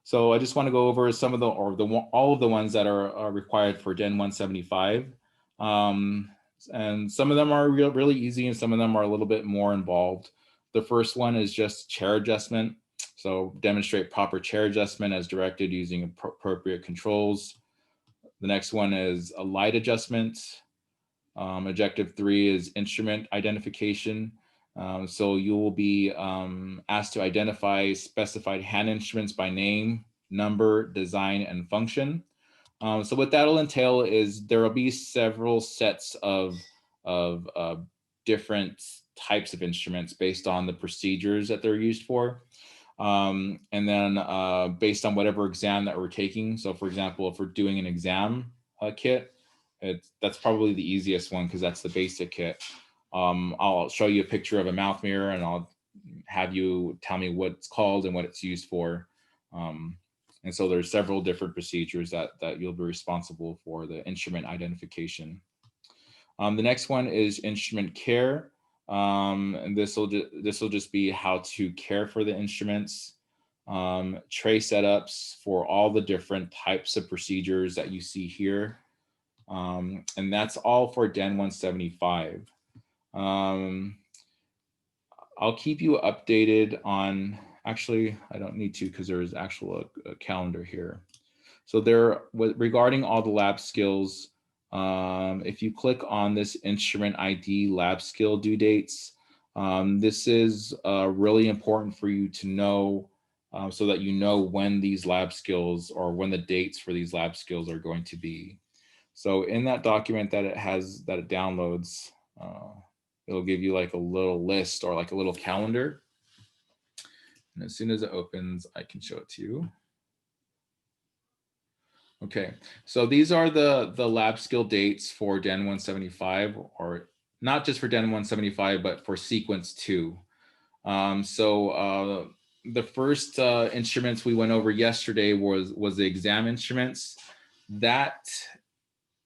So I just want to go over some of all of the ones that are required for Den 175. And some of them are really easy, and some of them are a little bit more involved. The first one is just chair adjustment. So demonstrate proper chair adjustment as directed using appropriate controls. The next one is a light adjustment. Objective 3 is instrument identification. So you will be asked to identify specified hand instruments by name, number, design, and function. So what that'll entail is there will be several sets of different types of instruments based on the procedures that they're used for. And then based on whatever exam that we're taking. So for example, if we're doing an exam kit, that's probably the easiest one because that's the basic kit. I'll show you a picture of a mouth mirror and I'll have you tell me what it's called and what it's used for. And so there's several different procedures that you'll be responsible for the instrument identification. The next one is instrument care. And this will just be how to care for the instruments, tray setups for all the different types of procedures that you see here. And that's all for Den 175. I'll keep you updated on, actually, I don't need to because there's actual a calendar here. So regarding all the lab skills, if you click on this instrument ID lab skill due dates, this is really important for you to know so that you know when these lab skills or when the dates for these lab skills are going to be. So in that document that it downloads, it'll give you like a little list or like a little calendar. And as soon as it opens, I can show it to you. Okay, so these are the lab skill dates for Den 175, or not just for Den 175, but for sequence 2. So the first instruments we went over yesterday was the exam instruments. That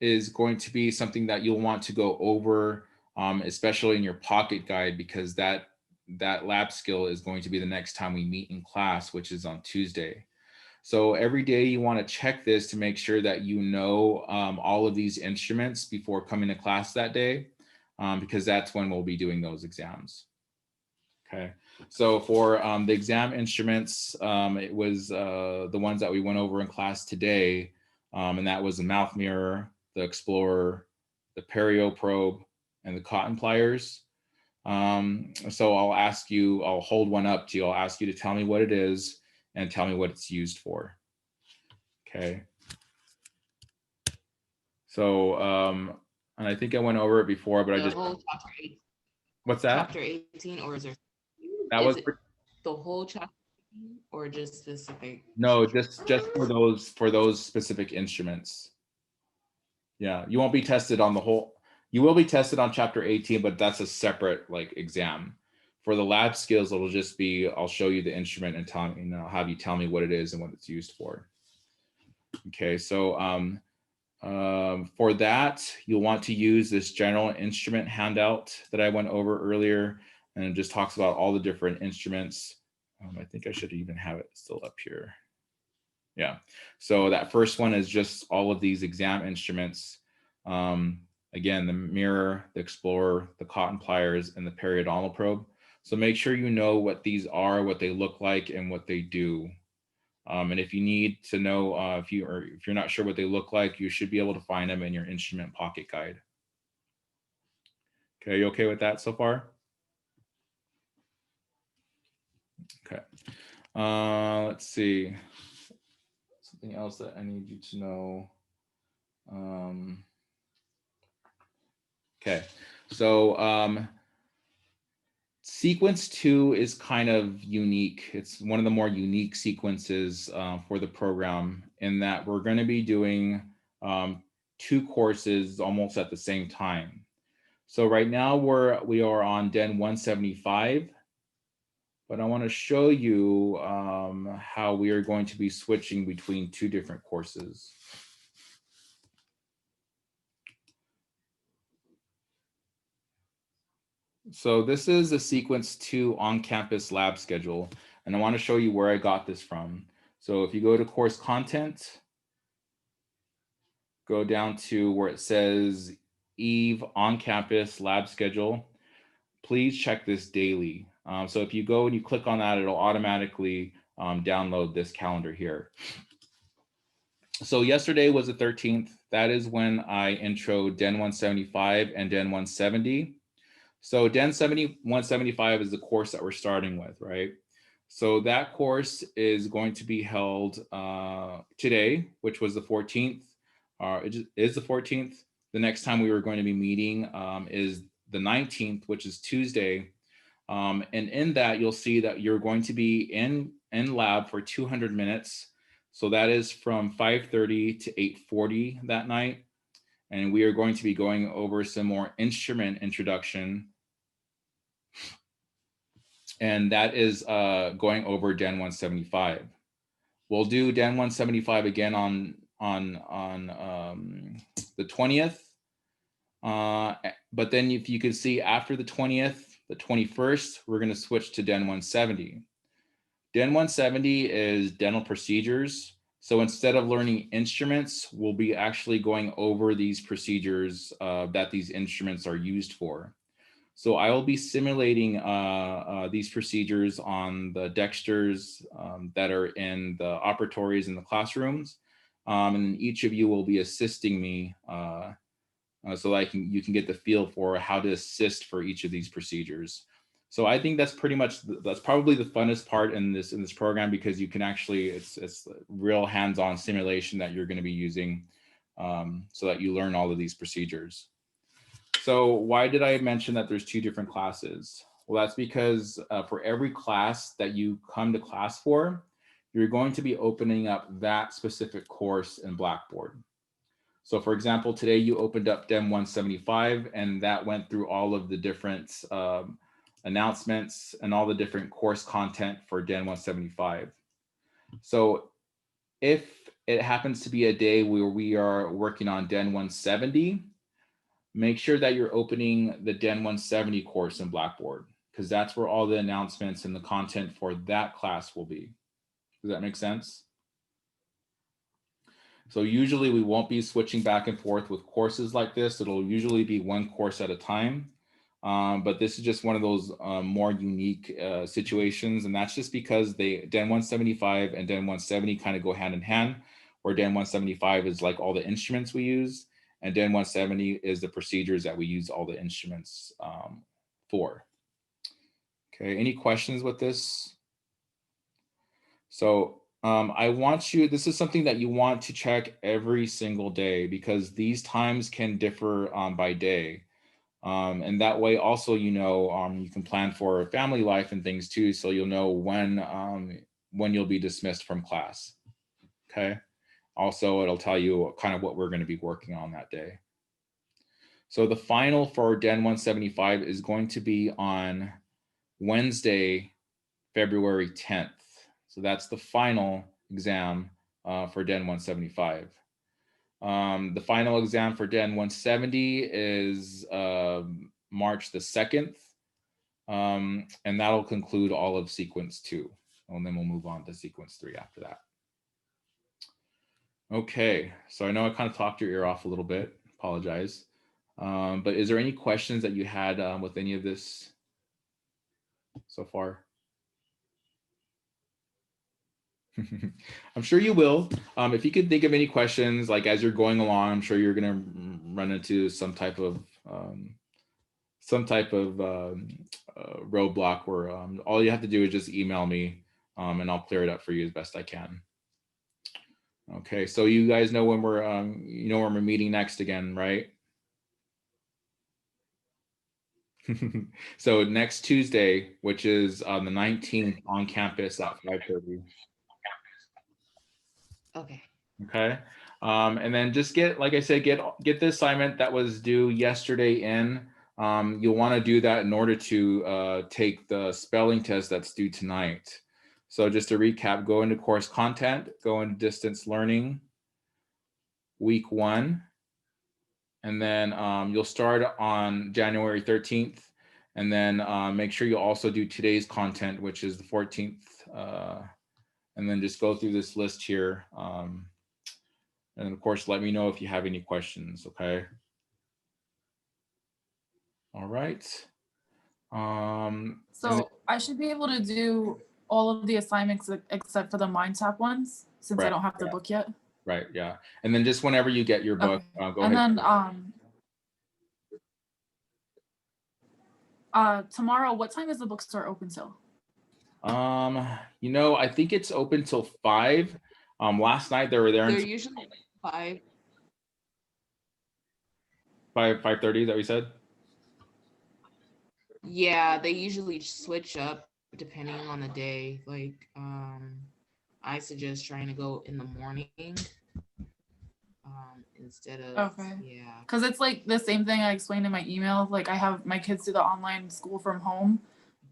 is going to be something that you'll want to go over, especially in your pocket guide, because that lab skill is going to be the next time we meet in class, which is on Tuesday. So every day you want to check this to make sure that you know all of these instruments before coming to class that day, because that's when we'll be doing those exams. Okay, so for the exam instruments, it was the ones that we went over in class today, and that was the mouth mirror, the Explorer, the Perio probe, and the cotton pliers. So I'll hold one up to you. I'll ask you to tell me what it is and tell me what it's used for. Okay. So, and I think I went over it before, but I The just, whole chapter 8, what's that? chapter 18, or is there? That Is was, it the whole chapter 18, or just specific? no, just for those specific instruments. Yeah, you won't be tested on the whole. You will be tested on chapter 18, but that's a separate like exam. For the lab skills, it'll just be, I'll show you the instrument and tell me, have you tell me what it is and what it's used for. Okay, so for that, you'll want to use this general instrument handout that I went over earlier, and it just talks about all the different instruments. I think I should even have it still up here. Yeah, so that first one is just all of these exam instruments. Again, the mirror, the explorer, the cotton pliers, and the periodontal probe. So make sure you know what these are, what they look like, and what they do. And if you need to know, if you're not sure what they look like, you should be able to find them in your instrument pocket guide. Okay, you okay with that so far? Okay. Let's see. Something else that I need you to know. Okay, so sequence 2 is kind of unique. It's one of the more unique sequences for the program, in that we're going to be doing 2 courses almost at the same time. So right now we are on Den 175, but I want to show you how we are going to be switching between 2 different courses. So this is a sequence 2 on-campus lab schedule, and I want to show you where I got this from. So if you go to course content, go down to where it says Eve on-campus lab schedule, please check this daily. So if you go and you click on that, it'll automatically download this calendar here. So yesterday was the 13th. That is when I introed Den 175 and Den 170. So Den 175 is the course that we're starting with, right? So that course is going to be held today, which was the 14th. It is the 14th. The next time we were going to be meeting is the 19th, which is Tuesday. And in that, you'll see that you're going to be in lab for 200 minutes. So that is from 5:30 to 8:40 that night. And we are going to be going over some more instrument introduction. And that is going over Den 175. We'll do Den 175 again on the 20th. But then if you could see after the 20th, the 21st, we're going to switch to Den 170. Den 170 is dental procedures. So instead of learning instruments, we'll be actually going over these procedures that these instruments are used for. So I will be simulating these procedures on the dexters that are in the operatories in the classrooms. And each of you will be assisting me so that you can get the feel for how to assist for each of these procedures. So I think that's probably the funnest part in this program, because you can actually, it's real hands-on simulation that you're going to be using so that you learn all of these procedures. So why did I mention that there's 2 different classes? Well, that's because for every class that you come to class for, you're going to be opening up that specific course in Blackboard. So for example, today you opened up Den 175, and that went through all of the different announcements and all the different course content for Den 175. So if it happens to be a day where we are working on Den 170, make sure that you're opening the Den 170 course in Blackboard, because that's where all the announcements and the content for that class will be. Does that make sense? So usually we won't be switching back and forth with courses like this. It'll usually be one course at a time. But this is just one of those more unique situations. And that's just because Den 175 and Den 170 kind of go hand in hand, where Den 175 is like all the instruments we use, and Den 170 is the procedures that we use all the instruments for. Okay, any questions with this? So I want you, this is something that you want to check every single day because these times can differ by day. And that way also, you know, you can plan for family life and things too. So you'll know when you'll be dismissed from class. Okay. Also, it'll tell you kind of what we're going to be working on that day. So the final for Den 175 is going to be on Wednesday, February 10th. So that's the final exam for Den 175. The final exam for Den 170 is March the 2nd. And that'll conclude all of sequence 2. And then we'll move on to sequence 3 after that. Okay, so I know I kind of talked your ear off a little bit, apologize. But is there any questions that you had with any of this so far? I'm sure you will. If you could think of any questions, like as you're going along, I'm sure you're gonna run into some type of roadblock where all you have to do is just email me and I'll clear it up for you as best I can. Okay, so you guys know when we're you know when we're meeting next again, right? So next Tuesday, which is on the 19th on campus at 5:30. Okay. Okay. And then just get, like I said, get the assignment that was due yesterday in. You'll want to do that in order to take the spelling test that's due tonight. So just to recap, go into course content, go into distance learning, week 1. And then you'll start on January 13th. And then make sure you also do today's content, which is the 14th. And then just go through this list here. And of course, let me know if you have any questions, okay? All right. So I should be able to do all of the assignments except for the MindTap ones, since I Right, don't have the book yet. Right, yeah. And then just whenever you get your book, Okay. go And ahead. then tomorrow, what time is the bookstore open till? You know, I think it's open till 5. Last night they were there They're until usually 5. 5:30, is that what you said? Yeah, they usually switch up depending on the day. Like, I suggest trying to go in the morning instead of Okay. yeah. Because it's like the same thing I explained in my email. Like I have my kids do the online school from home.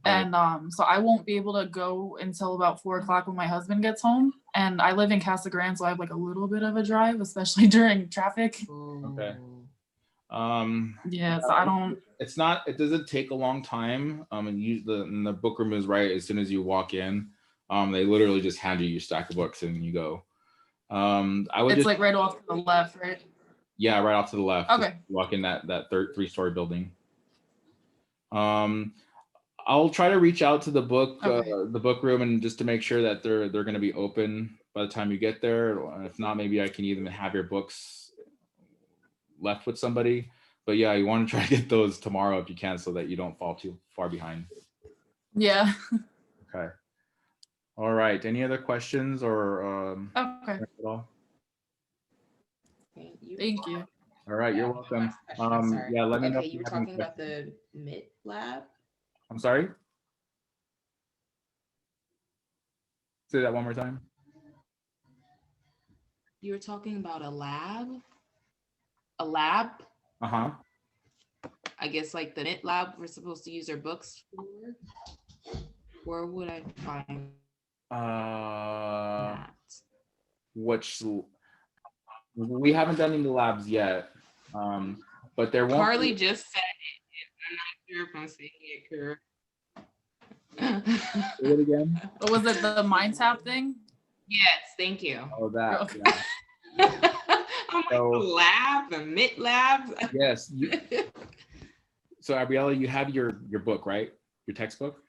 Right. And so I won't be able to go until about 4 o'clock when my husband gets home. And I live in Casa Grande, so I have like a little bit of a drive, especially during traffic. Okay. Yeah, so I don't. It's not. It doesn't take a long time. And the book room is right as soon as you walk in. They literally just hand you your stack of books and you go. I would It's just like right off to the left, right? Yeah, right off to the left. Okay. Just walk in that 3-story building. I'll try to reach out to the book room and just to make sure that they're going to be open by the time you get there. If not, maybe I can even have your books left with somebody. But yeah, you want to try to get those tomorrow if you can, so that you don't fall too far behind. Yeah. Okay. All right. Any other questions or Okay. at all? Thank you. All right, you're welcome. Yeah, let me know. Okay, if you were have any talking about questions. the MIT lab. I'm sorry. Say that one more time. You were talking about a lab. A lab. Uh-huh. I guess like the MIT lab we're supposed to use our books for. Where would I find that? Which we haven't done any labs yet, but there won't. Carly just said it. I'm not sure if I'm saying it correct. Say it again. What was it, the MindTap thing? Yes, thank you. Oh, that. Okay. Yeah. I'm like, So- the lab, the MIT labs. Yes. So Gabriella, you have your book, right? Your textbook.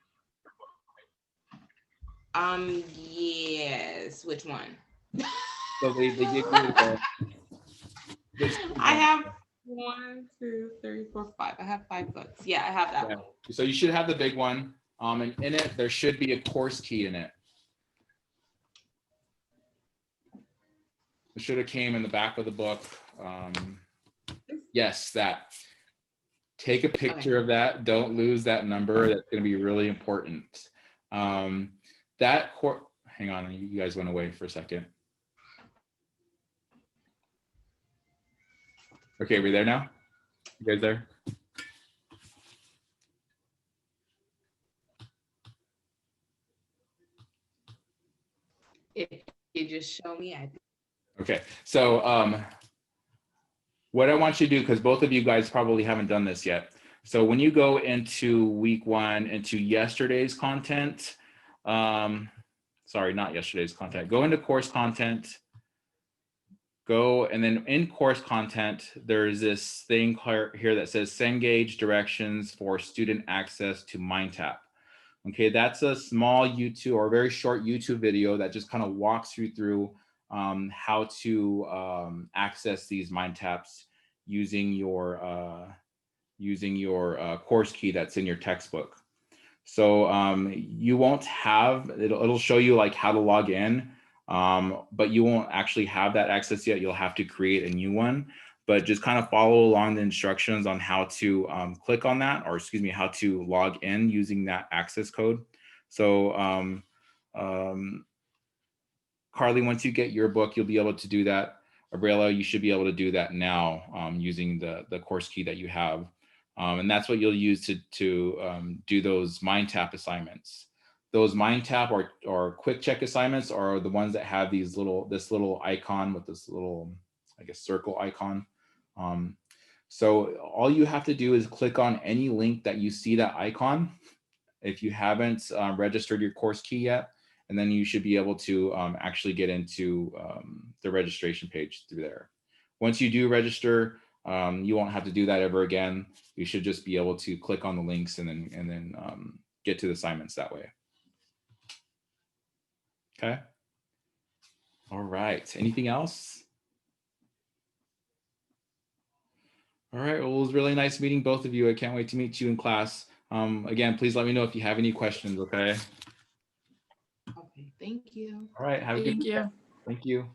Yes. Which one? So they give you the. I have 1, 2, 3, 4, 5. I have 5 books. Yeah, I have that Yeah. one. So you should have the big one. And in it there should be a course key in it. should have came in the back of the book. Yes, that. Take a picture of that. Don't lose that number. That's going to be really important. Hang on, you guys went away for a second. Okay, we there now? You guys there? If you just show me, Okay, so what I want you to do, because both of you guys probably haven't done this yet. So when you go into week 1, into yesterday's content, sorry, not yesterday's content, go into course content, and then in course content, there's this thing here that says Cengage directions for student access to MindTap. Okay, that's a small YouTube or very short YouTube video that just kind of walks you through how to access these MindTaps using your course key that's in your textbook. So you won't have, it'll show you like how to log in, but you won't actually have that access yet. You'll have to create a new one, but just kind of follow along the instructions on how to click on that, or excuse me, how to log in using that access code. So Carly, once you get your book, you'll be able to do that. Abrela, you should be able to do that now using the course key that you have. And that's what you'll use to do those MindTap assignments. Those MindTap or quick check assignments are the ones that have this little icon with this little, I guess, circle icon. So all you have to do is click on any link that you see that icon if you haven't registered your course key yet, and then you should be able to actually get into the registration page through there. Once you do register, you won't have to do that ever again. You should just be able to click on the links and then get to the assignments that way. Okay. All right. Anything else? All right. Well, it was really nice meeting both of you. I can't wait to meet you in class. Again, please let me know if you have any questions. Okay. okay, thank you. All right. Have a good day. Thank you. Thank you.